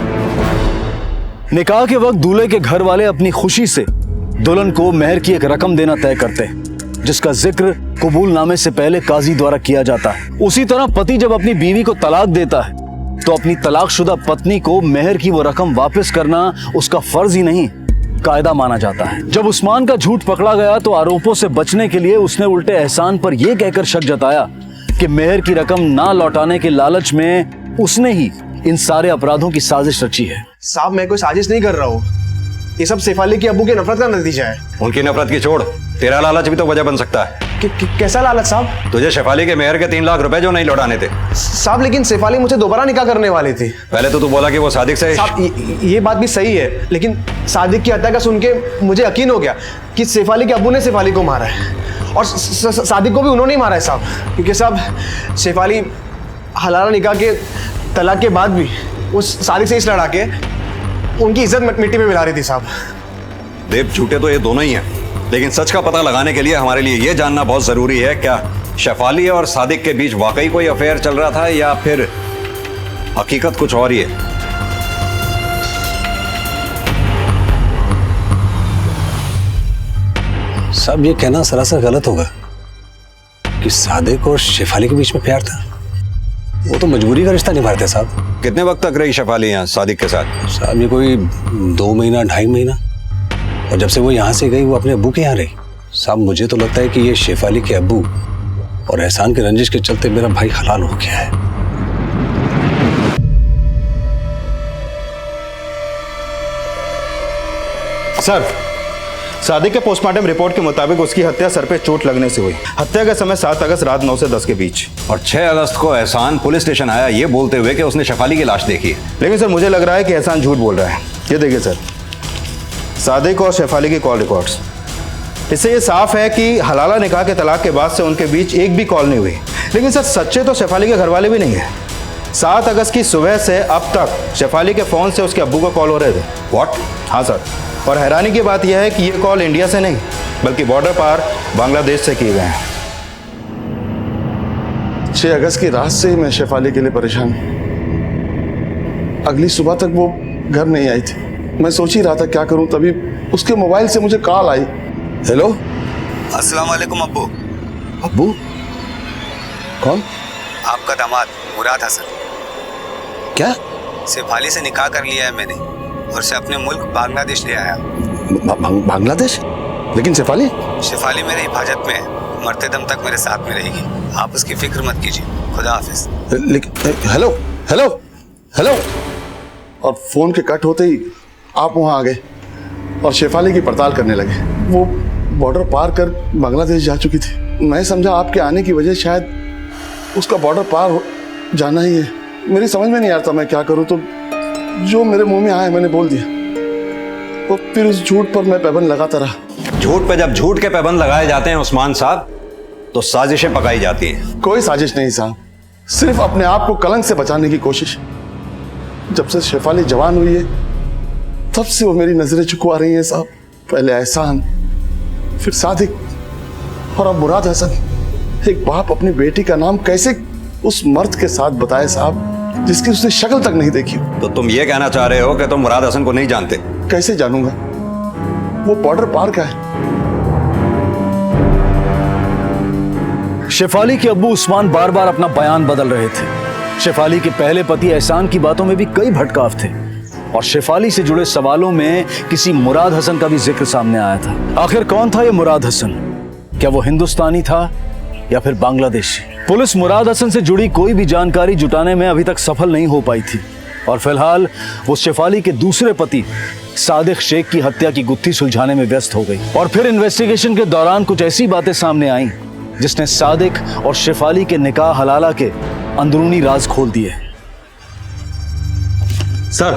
निकाह के वक्त दूल्हे के घर वाले अपनी खुशी से दुल्हन को मेहर की एक रकम देना तय करते हैं, जिसका जिक्र कबूलनामे से पहले काजी द्वारा किया जाता है। उसी तरह पति जब अपनी बीवी को तलाक देता है तो अपनी तलाकशुदा पत्नी को मेहर की वो रकम वापस करना उसका फर्ज ही नहीं, कायदा माना जाता है। जब उस्मान का झूठ पकड़ा गया तो आरोपों से बचने के लिए उसने उल्टे एहसान पर यह कहकर शक जताया कि मेहर की रकम ना लौटाने के लालच में उसने ही इन सारे अपराधों की साजिश रची है। साहब मैं कोई साजिश नहीं कर रहा हूँ, ये सब शेफाली के अब्बू की नफरत का नतीजा है। उनकी नफरत की छोड़, तेरा लालच भी तो वजह बन सकता है। कैसा लालच साहब? तुझे शेफाली के मेहर के 3 लाख रुपए जो नहीं लौटाने थे। साहब लेकिन शेफाली मुझे दोबारा निकाह करने वाली थी। पहले तो तू बोला कि वो सादिक से। साहब ये बात भी सही है, लेकिन सादिक की हत्या का सुन के मुझे यकीन हो गया कि शेफाली के अब्बू ने शेफाली को मारा है, और सादिक को भी उन्होंने ही मारा है साहब। क्योंकि साहब शेफाली हलाला निकाह के तलाक के बाद भी उस सादिक से इस लड़ा के उनकी इज्जत मिट्टी में मिला रही थी साहब। देव, झूठे तो ये दोनों ही हैं, लेकिन सच का पता लगाने के लिए हमारे लिए ये जानना बहुत जरूरी है, क्या शेफाली और सादिक के बीच वाकई कोई अफेयर चल रहा था या फिर हकीकत कुछ और ही है। साहब ये कहना सरासर गलत होगा कि सादिक और शेफाली के बीच में प्यार था। वो तो मजबूरी का रिश्ता निभा रहे थे साहब। कितने वक्त तक रही शेफाली यहाँ सादिक के साथ? साहब ये कोई 2 महीना 2.5 महीना, और जब से वो यहाँ से गई वो अपने अब्बू के यहाँ रही। साहब मुझे तो लगता है कि ये शेफाली के अब्बू और एहसान के रंजिश के चलते मेरा भाई हलाल हो गया है। सर, सादिक के पोस्टमार्टम रिपोर्ट के मुताबिक उसकी हत्या सर पे चोट लगने से हुई। हत्या का समय 7 अगस्त रात 9 से 10 के बीच। और 6 अगस्त को एहसान पुलिस स्टेशन आया ये बोलते हुए कि उसने शेफाली की लाश देखी है। लेकिन सर मुझे लग रहा है कि एहसान झूठ बोल रहा है। ये देखिए सर, सादिक और शेफाली की कॉल रिकॉर्ड्स, इससे ये साफ है कि हलाला निकाह के तलाक के बाद से उनके बीच एक भी कॉल नहीं हुई। लेकिन सर सच्चे तो शेफाली के घर वाले भी नहीं है। 7 अगस्त की सुबह से अब तक शेफाली के फ़ोन से उसके अब्बू को कॉल हो रहे थे। व्हाट? हाँ सर, और हैरानी की बात यह है कि ये कॉल इंडिया से नहीं बल्कि बॉर्डर पार बांग्लादेश से किए गए हैं। 6 अगस्त की रात से ही मैं शेफाली के लिए परेशान। अगली सुबह तक वो घर नहीं आई थी। मैं सोच ही रहा था क्या करूं, तभी उसके मोबाइल से मुझे कॉल आई। हेलो, अस्सलाम वालेकुम अब्बू। अब्बू? कौन? आपका दामाद मुराद हसन। क्या? शेफाली से निकाह कर लिया है मैंने और उसे अपने मुल्क बांग्लादेश ले आया। बांग्लादेश? लेकिन शेफाली? शेफाली मेरे हिफाजत में है, मरते दम तक मेरे साथ में रहेगी। आप उसकी फिक्र मत कीजिए। खुदा हाफिज। लेकिन हेलो हेलो हेलो, और फोन के कट होते ही आप वहां आ गए और शेफाली की पड़ताल करने लगे। वो बॉर्डर पार कर बांग्लादेश जा चुकी थी। मैं समझा आपके आने की वजह शायद उसका बॉर्डर पार हो जाना ही है। मेरी समझ में नहीं आता मैं क्या करूं, तो जो मेरे मुंह में आया मैंने बोल दिया। तो फिर उस झूठ पर मैं पैबंद लगाता रहा। झूठ पे जब झूठ के पैबंद लगाए जाते हैं उस्मान साहब, तो साजिशें पकाई जाती हैं। कोई साजिश नहीं साहब, सिर्फ अपने आप को कलंक से बचाने की कोशिश। जब से शेफाली जवान हुई है तब से वो मेरी नजरें चुकवा रही हैं साहब। पहले एहसान, फिर सादिक, और अब मुराद हसन। एक बाप अपनी बेटी का नाम कैसे उस मर्द के साथ बताए साहब जिसकी उसने शक्ल तक नहीं देखी। तो तुम ये कहना चाह रहे हो कि तुम मुराद हसन को नहीं जानते? कैसे जानूंगा, वो बॉर्डर पार का है। शेफाली के अब्बू उस्मान बार बार अपना बयान बदल रहे थे। शेफाली के पहले पति एहसान की बातों में भी कई भटकाव थे और शेफाली से जुड़े सवालों में किसी मुराद हसन का भी जिक्र सामने आया था। आखिर कौन था ये मुराद हसन? क्या वो हिंदुस्तानी था या फिर बांग्लादेशी? पुलिस मुराद हसन से जुड़ी कोई भी जानकारी जुटाने में अभी तक सफल नहीं हो पाई थी और फिलहाल वो शेफाली के दूसरे पति सादिक शेख की हत्या की गुत्थी सुलझाने में व्यस्त हो गई। और फिर इन्वेस्टिगेशन के दौरान कुछ ऐसी बातें सामने आईं जिसने सादिक और शेफाली के निकाह हलाला के अंदरूनी राज खोल दिए। सर,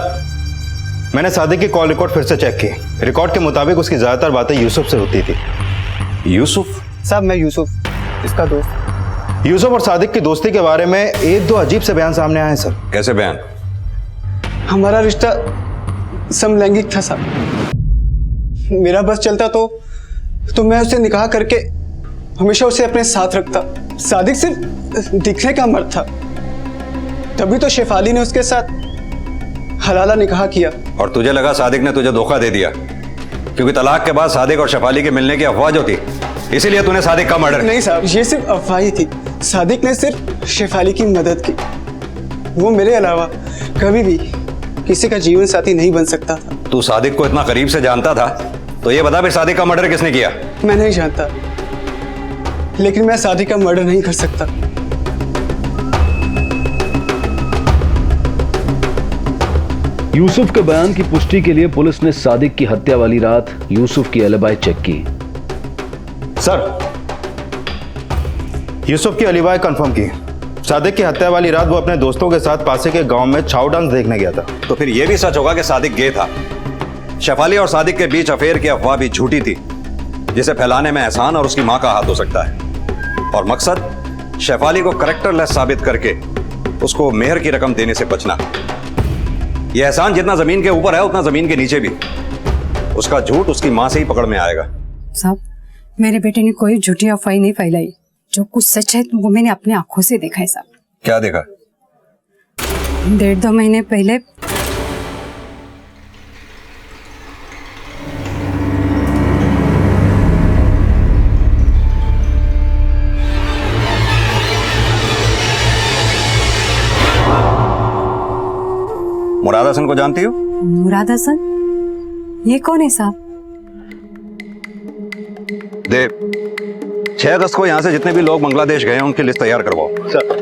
मैंने सादिक की कॉल रिकॉर्ड फिर से चेक की। रिकॉर्ड के मुताबिक उसकी ज्यादातर बातें यूसुफ से होती थी। यूसुफ? साहब मैं यूसुफ, इसका दोस्त। यूसुफ और सादिक की दोस्ती के बारे में एक दो अजीब से बयान सामने आए सर। कैसे बयान? हमारा रिश्ता समलैंगिक था साहब। मेरा बस चलता तो मैं उससे निकाह करके हमेशा उसे अपने साथ रखता। सादिक सिर्फ दिखने का मर्द था, तभी तो शेफाली ने उसके साथ हलाला निकाह किया। और तुझे लगा सादिक ने तुझे धोखा दे दिया क्योंकि तलाक के बाद सादिक और शेफाली के मिलने की अफवाह जो थी, इसीलिए तूने सादिक का मर्डर? नहीं साहब, ये सिर्फ अफवाह ही थी। सादिक ने सिर्फ शेफाली की मदद की। वो मेरे अलावा कभी भी किसी का जीवन साथी नहीं बन सकता था। तू सादिक को इतना करीब से जानता था तो ये बता फिर सादिक का मर्डर किसने किया? मैं नहीं जानता, लेकिन मैं सादिक का मर्डर नहीं कर सकता। यूसुफ के बयान की पुष्टि के लिए पुलिस ने सादिक की हत्या वाली रात यूसुफ की एलिबाई चेक की। सर, यूसुफ की एलिबाई कंफर्म की। सादिक की हत्या वाली रात वो अपने दोस्तों के साथ पासे के गांव में छाव डांस देखने गया था। तो फिर यह भी सच होगा कि सादिक गे था। शेफाली और सादिक के बीच अफेयर की अफवाह भी झूठी थी, जिसे फैलाने में एहसान और उसकी मां का हाथ हो सकता है। और मकसद शेफाली को करेक्टरलेस साबित करके उसको मेहर की रकम देने से बचना। यह एहसान जितना जमीन के ऊपर है उतना जमीन के नीचे भी। उसका झूठ उसकी मां से ही पकड़ में आएगा। साहब, मेरे बेटे ने कोई झूठी अफवाह नहीं फैलाई। जो कुछ सच है वो मैंने अपनी आंखों से देखा है साहब। क्या देखा? 1.5-2 महीने पहले मुराद हसन को जानती हो? मुराद हसन? ये कौन है साहब? देव, 6 अगस्त को यहां से जितने भी लोग बांग्लादेश गए हैं उनकी लिस्ट तैयार करवाओ। सर।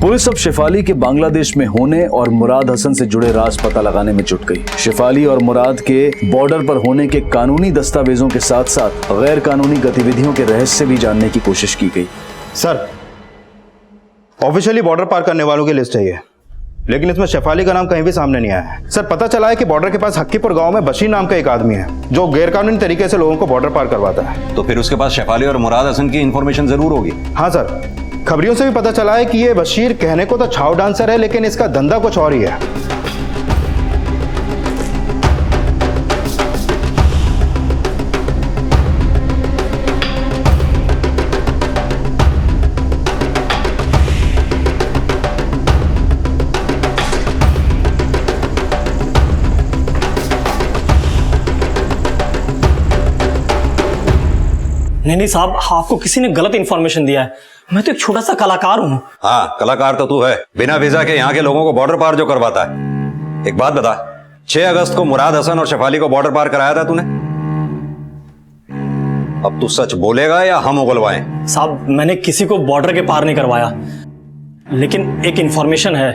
पुलिस अब शेफाली के बांग्लादेश में होने और मुराद हसन से जुड़े राज पता लगाने में जुट गई। शेफाली और मुराद के बॉर्डर पर होने के कानूनी दस्तावेजों के साथ साथ गैर कानूनी गतिविधियों के रहस्य भी जानने की कोशिश की गई। सर, ऑफिशियली बॉर्डर पार करने वालों की लिस्ट है ये, लेकिन इसमें शेफाली का नाम कहीं भी सामने नहीं आया है। सर, पता चला है कि बॉर्डर के पास हक्कीपुर गांव में बशीर नाम का एक आदमी है जो गैरकानूनी तरीके से लोगों को बॉर्डर पार करवाता है। तो फिर उसके पास शेफाली और मुराद हसन की इंफॉर्मेशन जरूर होगी। हाँ सर, खबरियों से भी पता चला है कि ये बशीर कहने को तो छाव डांसर है, लेकिन इसका धंधा कुछ और ही है। नहीं साहब, आपको किसी ने गलत इंफॉर्मेशन दिया है। मैं तो एक छोटा सा कलाकार हूँ। हाँ, कलाकार तो तू है, बिना वीजा के यहाँ के लोगों को बॉर्डर पार जो करवाता है। एक बात बता, 6 अगस्त को मुराद हसन और शेफाली को बॉर्डर पार कराया था तूने? अब तू सच बोलेगा या हम उगलवाएं? साहब, मैंने किसी को बॉर्डर के पार नहीं करवाया, लेकिन एक इंफॉर्मेशन है,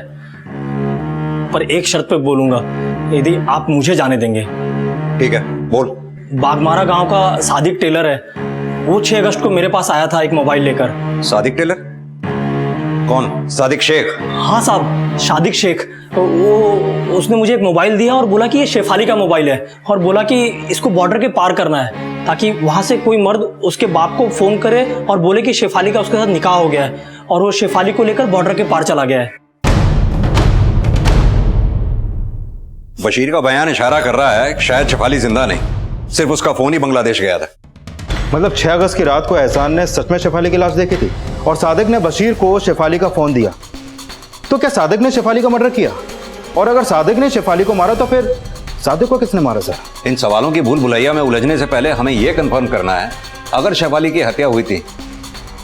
पर एक शर्त पे बोलूंगा, यदि आप मुझे जाने देंगे। ठीक है, बोल। बागमारा गांव का सादिक टेलर है, वो 6 अगस्त को मेरे पास आया था एक मोबाइल लेकर। सादिक टेलर? कौन? सादिक शेख? हाँ साहब, सादिक शेख। वो उसने मुझे एक मोबाइल दिया और बोला कि ये शेफाली का मोबाइल है, और बोला कि इसको बॉर्डर के पार करना है ताकि वहां से कोई मर्द उसके बाप को फोन करे और बोले कि शेफाली का उसके साथ निकाह हो गया है, और वो शेफाली को लेकर बॉर्डर के पार चला गया है। बशीर का बयान इशारा कर रहा है कि शायद शेफाली जिंदा नहीं, सिर्फ उसका फोन ही बांग्लादेश गया था। मतलब 6 अगस्त की रात को एहसान ने सच में शेफाली की लाश देखी थी और सादिक ने बशीर को शेफाली का फोन दिया। तो क्या सादिक ने शेफाली का मर्डर किया? और अगर सादिक ने शेफाली को मारा तो फिर सादिक को किसने मारा? सर, इन सवालों की भूल भुलैया में उलझने से पहले हमें यह कंफर्म करना है, अगर शेफाली की हत्या हुई थी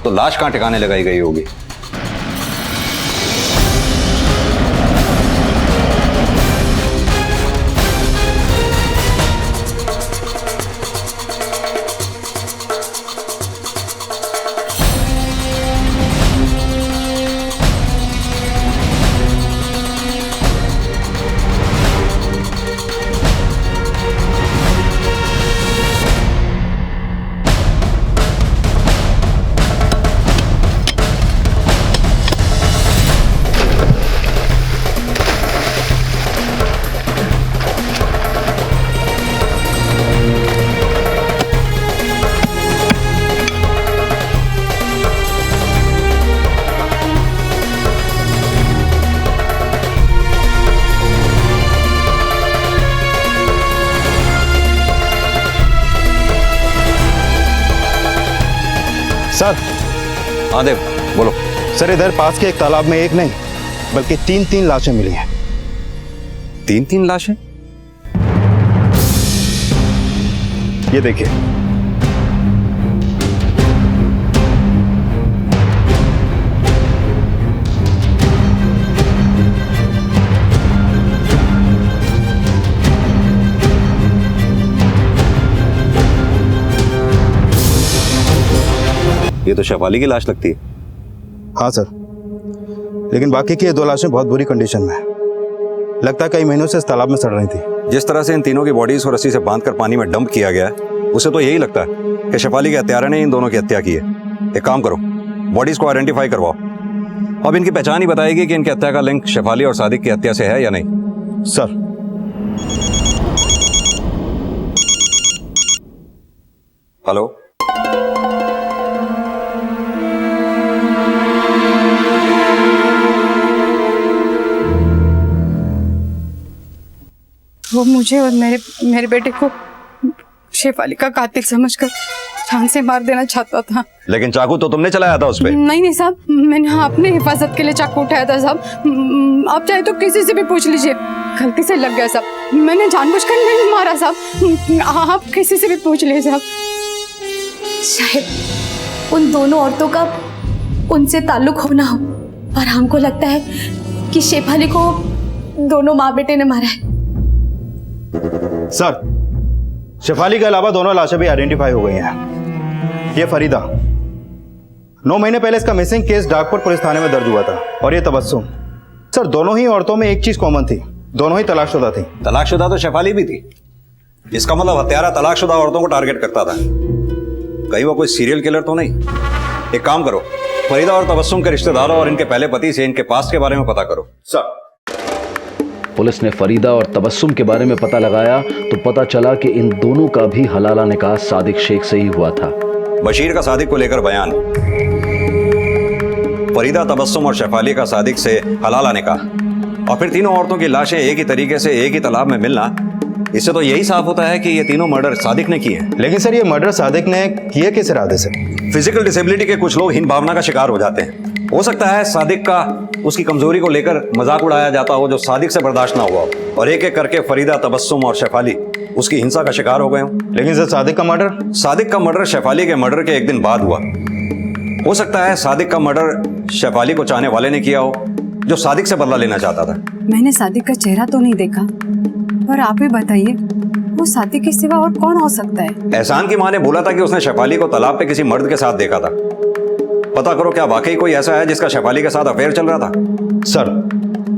तो लाश कहां ठिकाने लगाई गई होगी? सर। हाँ देव, बोलो। सर इधर पास के एक तालाब में एक नहीं बल्कि 3-3 लाशें मिली हैं। 3-3 लाशें? ये देखिए। ये तो शेफाली की लाश लगती है। हाँ सर, लेकिन बाकी की ये 2 लाशें बहुत बुरी कंडीशन में हैं। लगता है कई महीनों से इस तालाब में सड़ रही थी। जिस तरह से इन तीनों की बॉडीज को रस्सी से बांधकर पानी में डंप किया गया है, उसे तो यही लगता है कि शेफाली के हत्यारे ने इन दोनों की हत्या की है। एक काम करो, बॉडीज को आइडेंटिफाई करवाओ। अब इनकी पहचान ही बताएगी कि इनकी हत्या का लिंक शेफाली और सादिक की हत्या से है या नहीं। सर। हेलो। वो मुझे और मेरे बेटे को शेफाली का कातिल समझकर जान से मार देना चाहता था। लेकिन चाकू तो तुमने चलाया था उस पे। नहीं साहब, मैंने अपने हिफाजत के लिए चाकू उठाया था साहब। आप चाहे तो किसी से भी पूछ लीजिए, गलती से लग गया साहब। मैंने जानबूझकर नहीं मारा साहब, आप किसी से भी पूछ लीजिए साहब। शायद उन दोनों औरतों का उनसे ताल्लुक हो ना हो, पर हमको लगता है कि शेफाली को दोनों माँ बेटे ने मारा है। सर, शेफाली के अलावा दोनों लाशें भी आइडेंटिफाई हो गई हैं। ये फरीदा, 9 महीने पहले इसका मिसिंग केस डाकपुर पुलिस थाने में दर्ज हुआ था, और ये तबस्सुम। सर, दोनों ही औरतों में एक चीज कॉमन थी, दोनों ही तलाकशुदा थी। तलाकशुदा तो शेफाली भी थी। इसका मतलब हत्यारा तलाकशुदा औरतों को टारगेट करता था। कहीं वो कोई सीरियल किलर तो नहीं? एक काम करो, फरीदा और तबस्सुम के रिश्तेदारों और इनके पहले पति से इनके पास्ट के बारे में पता करो। सर। पुलिस ने फरीदा और तबस्सुम के बारे में पता लगाया तो पता चला कि इन दोनों का भी हलाला निकाह सादिक शेख से ही हुआ था। बशीर का सादिक को लेकर बयान, फरीदा, तबस्सुम और शेफाली का सादिक से हलाला निकाह, और फिर तीनों औरतों की लाशें एक ही तरीके से एक ही तालाब में मिलना, इससे तो यही साफ होता है कि ये तीनों मर्डर सादिक ने किए। लेकिन सर, ये मर्डर सादिक ने किए किस इरादे से? फिजिकल डिसेबिलिटी के कुछ लोग हीन भावना का शिकार हो जाते हैं। हो सकता है सादिक का उसकी कमजोरी को लेकर मजाक उड़ाया जाता हो जो सादिक से बर्दाश्त ना हुआ हो, और एक एक करके फरीदा, तबस्सुम और शेफाली उसकी हिंसा का शिकार हो गए हों। लेकिन सर, सादिक का मर्डर शेफाली के मर्डर के एक दिन बाद हुआ। हो सकता है सादिक का मर्डर शेफाली को चाहने वाले ने किया हो, जो सादिक से बदला लेना चाहता था। मैंने सादिक का चेहरा तो नहीं देखा, पर आप ही बताइए, वो सादिक के सिवा और कौन हो सकता है? एहसान की मां ने बोला था कि उसने शेफाली को तालाब पे किसी मर्द के साथ देखा था। पता करो, क्या वाकई कोई ऐसा है जिसका शेफाली के साथ अफेयर चल रहा था? सर,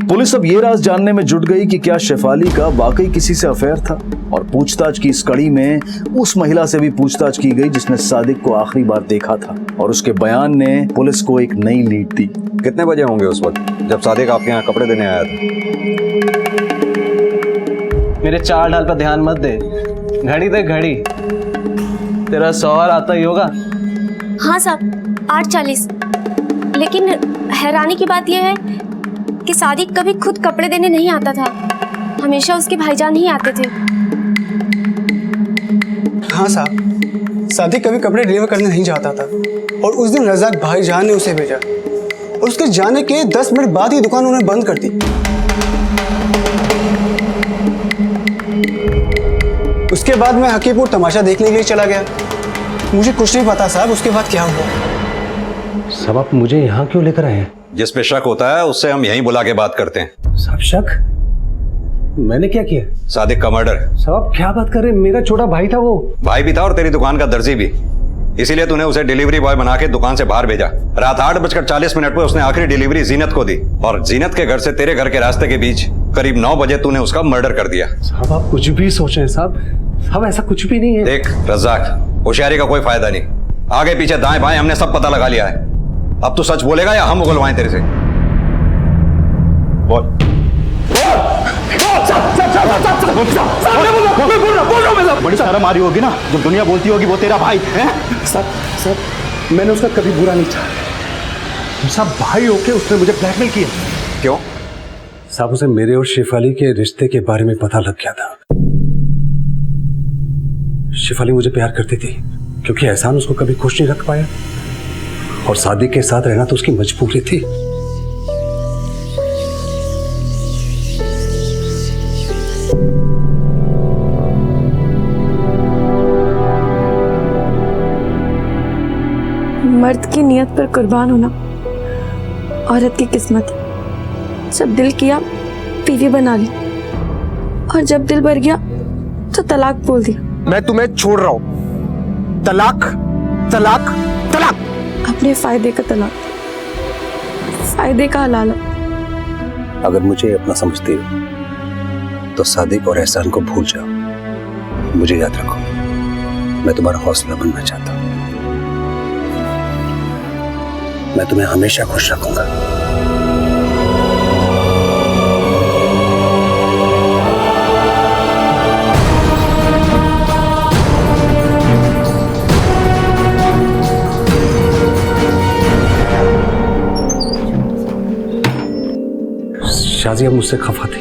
पुलिस अब ये राज जानने में जुट गई कि क्या शेफाली का वाकई किसी से अफेयर था, और पूछताछ की इस कड़ी में उस महिला से भी पूछताछ की गई जिसने सादिक को आखिरी बार देखा था, और उसके बयान ने पुलिस को एक नई लीड दी। कितने बजे होंगे उस वक्त जब सादिक आपके यहाँ कपड़े देने आया था? मेरे चाल ढाल पर ध्यान मत दे, घड़ी दे घड़ी। तेरा सवाल आता ही होगा। हाँ साहब, 8:40। लेकिन हैरानी की बात यह है कि सादिक कभी खुद कपड़े देने नहीं आता था, हमेशा उसके भाईजान ही आते थे। हाँ साहब, सादिक कभी कपड़े डिलीवर करने नहीं जाता था, और उस दिन रज़ाक भाईजान ने उसे भेजा, और उसके जाने के 10 मिनट बाद ही दुकान उन्होंने बंद कर दी। उसके बाद मैं हकीपुर तमाशा देखने के लिए चला गया। मुझे कुछ नहीं पता साहब उसके बाद क्या हुआ। सब आप मुझे यहाँ क्यों लेकर आए हैं? जिस पे शक होता है उससे हम यहीं बुला के बात करते हैं। सब शक? मैंने क्या किया? सादिक का मर्डर। सब आप क्या बात कर रहे हैं? मेरा छोटा भाई था वो। भाई भी था और तेरी दुकान का दर्जी भी, इसीलिए तूने उसे डिलीवरी बॉय बना के दुकान से बाहर भेजा। रात 8:40 पर उसने आखिरी डिलीवरी जीनत को दी, और जीनत के घर से तेरे घर के रास्ते के बीच करीब 9 बजे तूने उसका मर्डर कर दिया। साहब आप कुछ भी सोच रहे हैं साहब ऐसा कुछ भी नहीं है। देख रज़ाक, होशियारी का कोई फायदा नहीं, आगे पीछे दाएं बाएं हमने सब पता लगा लिया है। अब तू सच बोलेगा या हम उगलवाएं तेरे से? बोल। बड़ी शर्म आ रही होगी ना जब दुनिया बोलती होगी वो तेरा भाई है। सर मैंने उसका कभी बुरा नहीं चाहा। सब भाई होके उसने मुझे ब्लैकमेल किया। क्यों? साहब उसे मेरे और शेफाली के रिश्ते के बारे में पता लग गया था। शेफाली मुझे प्यार करती थी, क्योंकि एहसान उसको कभी खुश नहीं रख पाया, और सादिक के साथ रहना तो उसकी मजबूरी थी। मर्द की नियत पर कुर्बान होना औरत की किस्मत है। जब दिल किया बीवी बना ली, और जब दिल भर गया तो तलाक बोल दिया। मैं तुम्हें छोड़ रहा हूं। तलाक तलाक तलाक। अपने फायदे का तलाक, फायदे का हलाला। अगर मुझे अपना समझती हो तो सादिक और एहसान को भूल जाओ। मुझे याद रखो, मैं तुम्हारा हौसला बनना चाहता हूं। मैं तुम्हें हमेशा खुश रखूंगा। शाजिया मुझसे खफा थी,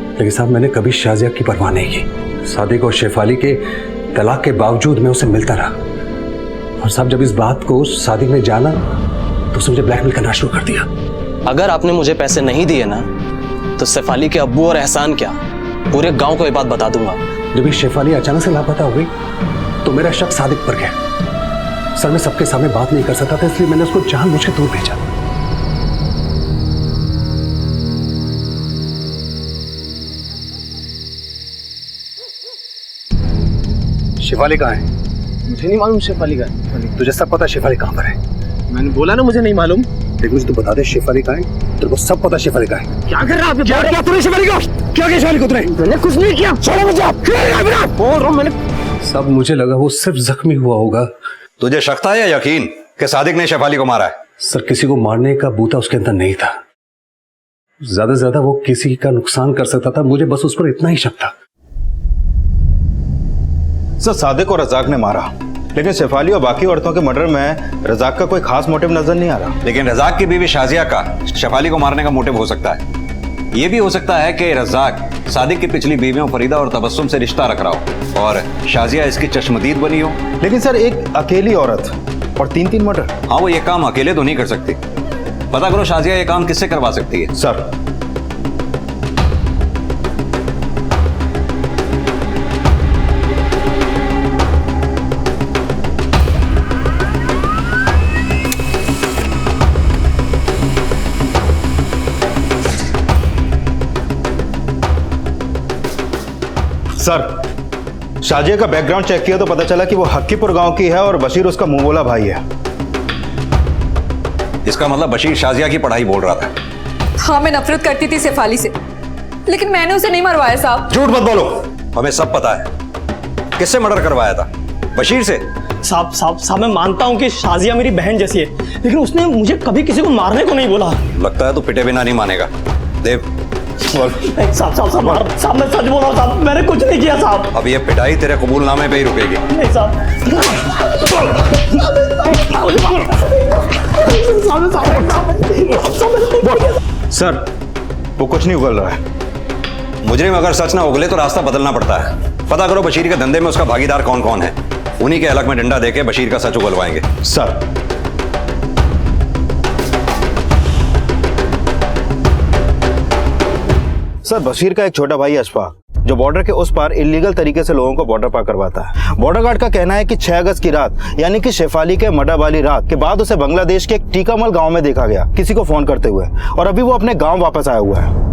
लेकिन साहब मैंने कभी शाजिया की परवाह नहीं की। सादिक और शेफाली के तलाक के बावजूद मैं उसे मिलता रहा। और साहब जब इस बात को सादिक ने जाना तो उसने मुझे ब्लैकमेल करना शुरू कर दिया। अगर आपने मुझे पैसे नहीं दिए ना, तो शेफाली के अब्बू और एहसान क्या, पूरे गांव को ये बात बता दूंगा। जब ये शेफाली अचानक से लापता हो गई तो मेरा शक सादिक पर गया। सर मैं सबके सामने बात नहीं कर सकता था, इसलिए मैंने उसको जानबूझ के दूर भेजा। शेफाली कहाँ है? मुझे नहीं मालूम शेफाली का है। तुझे सब पता शेफाली कहाँ पर है? मैंने बोला ना मुझे नहीं मालूम। देख मुझे तू बता दे शेफाली कहाँ है? तेरे को सब पता शेफाली कहाँ है? क्या कर रहा है? क्या किया तूने शेफाली को? क्या किया शेफाली को तूने? मैंने कुछ नहीं किया। छोड़ो मुझे। बोल रहा हूं मैंने। सब मुझे लगा वो सिर्फ जख्मी हुआ होगा। तुझे शक था या यकीन कि सादिक ने शेफाली को मारा है? सर किसी को मारने का बूता उसके अंदर नहीं था। ज्यादा से ज्यादा वो किसी का नुकसान कर सकता था, मुझे बस उस पर इतना ही शक था। सर सादिक और रजाक ने मारा, लेकिन शेफाली और बाकी औरतों के मर्डर में रजाक का कोई खास मोटिव नजर नहीं आ रहा। लेकिन रजाक की बीवी शाजिया का शेफाली को मारने का मोटिव हो सकता है। यह भी हो सकता है कि रजाक सादिक की पिछली बीवियों फरीदा और तबस्सुम से रिश्ता रख रहा हो और शाजिया इसकी चश्मदीद बनी हो। लेकिन सर एक अकेली औरत और 3-3 मर्डर। हाँ वो ये काम अकेले तो नहीं कर सकती। पता करो शाजिया ये काम किससे करवा सकती है। सर सर शाजिया का बैकग्राउंड चेक किया तो पता चला कि वो हक्कीपुर गांव की है और बशीर उसका मुंह बोला भाई है। इसका मतलब बशीर शाजिया की पढ़ाई बोल रहा था। हाँ मैं नफरत करती थी शेफाली से, लेकिन मैंने उसे नहीं मरवाया साहब। झूठ मत बोलो, हमें सब पता है। किससे मर्डर करवाया था? बशीर से? साहब मैं मानता हूँ कि शाजिया मेरी बहन जैसी है, लेकिन उसने मुझे कभी किसी को मारने को नहीं बोला। लगता है तो पिटे बिना नहीं मानेगा। देव साहब मैं सच बोल रहा हूँ साहब, मैंने कुछ नहीं किया साहब। अब ये पिटाई तेरे कबूलनामे पे ही रुकेगी। नहीं साहब। सर वो कुछ नहीं उगल रहा है। मुजरिम अगर सच ना उगले तो रास्ता बदलना पड़ता है। पता करो बशीर के धंधे में उसका भागीदार कौन कौन है, उन्हीं के हलक में डंडा देके बशीर का सच उगलवाएंगे। सर बशीर का एक छोटा भाई अशफाक जो बॉर्डर के उस पार इलीगल तरीके से लोगों को बॉर्डर पार करवाता है। बॉर्डर गार्ड का कहना है कि 6 अगस्त की रात यानी कि शेफाली के मर्डर वाली रात के बाद उसे बांग्लादेश के एक टीकामल गांव में देखा गया किसी को फोन करते हुए, और अभी वो अपने गांव वापस आया हुआ है।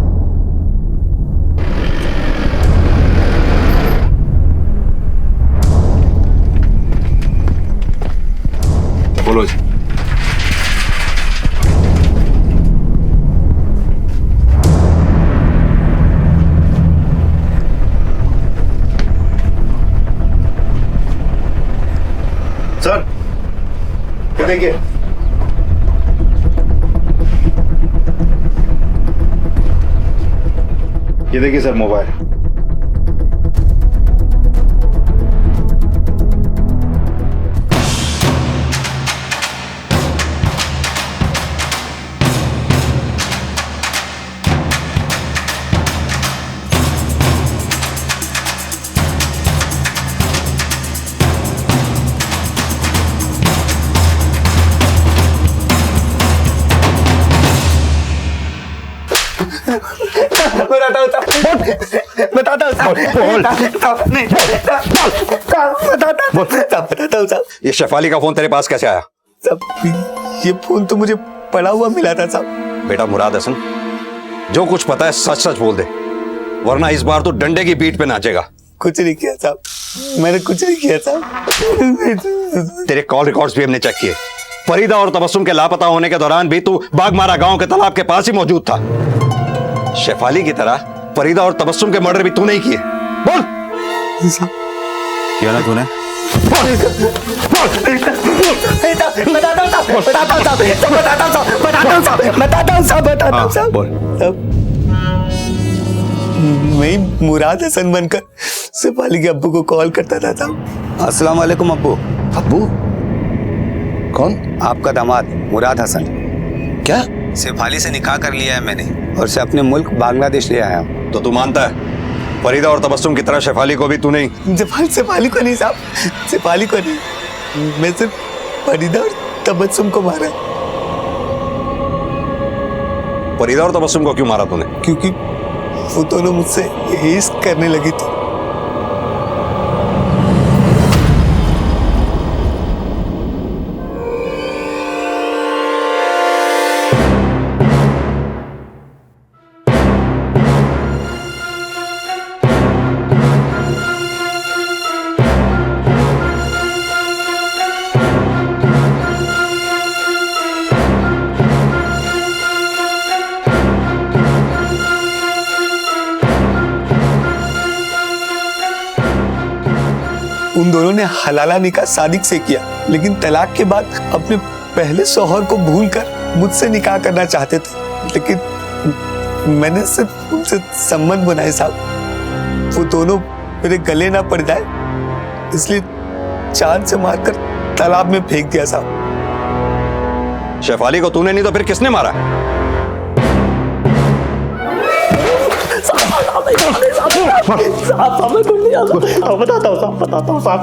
बोलो जी। सर ये देखिए, ये देखिए सर मोबाइल। ये शेफाली का फोन तेरे पास कैसे आया? साहब ये फोन तो मुझे पड़ा हुआ मिला था साहब। बेटा मुराद हसन, जो कुछ पता है सच सच बोल दे, वरना इस बार तो डंडे की पीठ पे नाचेगा। कुछ नहीं किया साहब, मैंने कुछ नहीं किया साहब। तेरे कॉल रिकॉर्ड्स भी हमने चेक किए। फरीदा और तबस्सुम के लापता होने के दौरान भी तू बागमारा गांव के तालाब के पास ही मौजूद था। शेफाली की तरह फरीदा और तबस्सुम के मर्डर भी तूने ही किए। बोल किया ना तूने? मैं मुराद हसन बनकर शेफाली के अब्बू को कॉल करता था साहब। अस्सलाम वालेकुम अब्बू। अब्बू कौन? आपका दामाद मुराद हसन। क्या? शेफाली से निकाह कर लिया है मैंने और से अपने मुल्क बांग्लादेश ले आया हूँ। तो तू मानता है फरीदा और तबस्सुम की तरह शेफाली को भी तू नहीं? शेफाली को नहीं साहब, शेफाली को नहीं, मैं सिर्फ फरीदा और तबस्सुम को मारा। फरीदा और तबस्सुम को क्यों मारा तूने? क्योंकि वो दोनों मुझसे इश्क करने लगी थी। उन दोनों ने हलाला निकाह सादिक से किया, लेकिन तलाक के बाद अपने पहले शौहर को भूलकर मुझसे निकाह करना चाहते थे, लेकिन मैंने सिर्फ उनसे संबंध बनाए साहब। वो दोनों मेरे गले ना पड़ जाए इसलिए चांद से मारकर तालाब में फेंक दिया साहब। शेफाली को तूने नहीं तो फिर किसने मारा? साहब बताता हूँ साहब।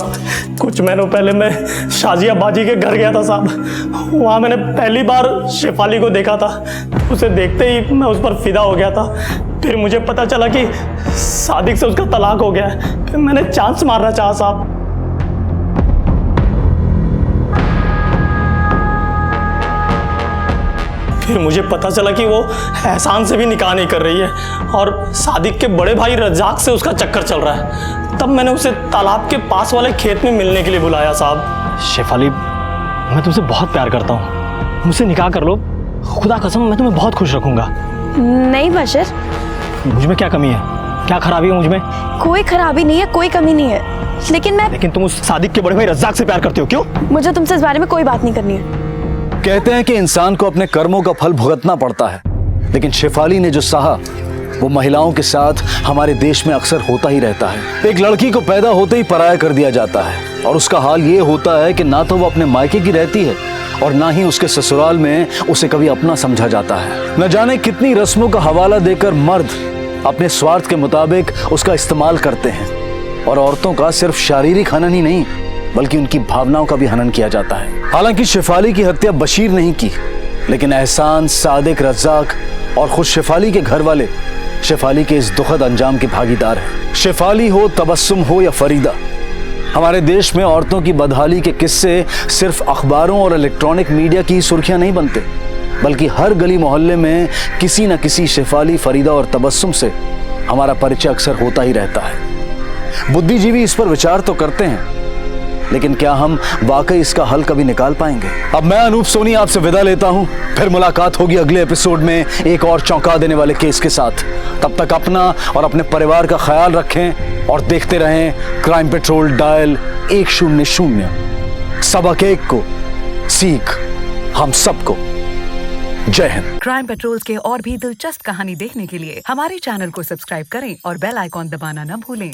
कुछ महीनों पहले मैं शाजिया बाजी के घर गया था साहब। वहाँ मैंने पहली बार शेफाली को देखा था। उसे देखते ही मैं उस पर फिदा हो गया था। फिर मुझे पता चला कि सादिक से उसका तलाक हो गया है। फिर मैंने चांस मारना चाहा साहब। फिर मुझे पता चला कि वो एहसान से भी निकाह नहीं कर रही है और सादिक के बड़े भाई रज्जाक से उसका चक्कर चल रहा है। तब मैंने उसे तालाब के पास वाले खेत में मिलने के लिए बुलाया साहब। शेफाली, मैं तुमसे बहुत प्यार करता हूँ, मुझसे निकाह कर लो। खुदा कसम मैं तुम्हें बहुत खुश रखूंगा। नहीं बशर, मुझ में क्या कमी है? क्या खराबी है मुझ में? कोई खराबी नहीं है, कोई कमी नहीं है। लेकिन तुम उस सादिक के बड़े भाई रज्जाक से प्यार करते हो, क्यों? मुझे तुमसे इस बारे में कोई बात नहीं करनी है। कहते हैं कि इंसान को अपने कर्मों का फल भुगतना पड़ता है, लेकिन शेफाली ने जो सहा वो महिलाओं के साथ हमारे देश में अक्सर होता ही रहता है। एक लड़की को पैदा होते ही पराया कर दिया जाता है और उसका हाल ये होता है कि ना तो वो अपने मायके की रहती है और ना ही उसके ससुराल में उसे कभी अपना समझा जाता है। न जाने कितनी रस्मों का हवाला देकर मर्द अपने स्वार्थ के मुताबिक उसका इस्तेमाल करते हैं और औरतों का सिर्फ शारीरिक हनन ही नहीं बल्कि उनकी भावनाओं का भी हनन किया जाता है। हालांकि शेफाली की हत्या बशीर नहीं की, लेकिन एहसान, सादिक, रज्जाक और खुद शेफाली के घर वाले शेफाली के इस दुखद अंजाम के भागीदार हैं। शेफाली हो, तबस्सुम हो या फरीदा, हमारे देश में औरतों की बदहाली के किस्से सिर्फ अखबारों और इलेक्ट्रॉनिक मीडिया की सुर्खियां नहीं बनते, बल्कि हर गली मोहल्ले में किसी न किसी शेफाली, फरीदा और तबस्सुम से हमारा परिचय अक्सर होता ही रहता है। बुद्धिजीवी इस पर विचार तो करते हैं, लेकिन क्या हम वाकई इसका हल कभी निकाल पाएंगे? अब मैं अनूप सोनी आपसे विदा लेता हूं, फिर मुलाकात होगी अगले एपिसोड में एक और चौंका देने वाले केस के साथ। तब तक अपना और अपने परिवार का ख्याल रखें और देखते रहें क्राइम पेट्रोल डायल 100। सबक एक को सीख हम सबको। जय हिंद। क्राइम पेट्रोल के और भी दिलचस्प कहानी देखने के लिए हमारे चैनल को सब्सक्राइब करें और बेल आइकॉन दबाना न भूलें।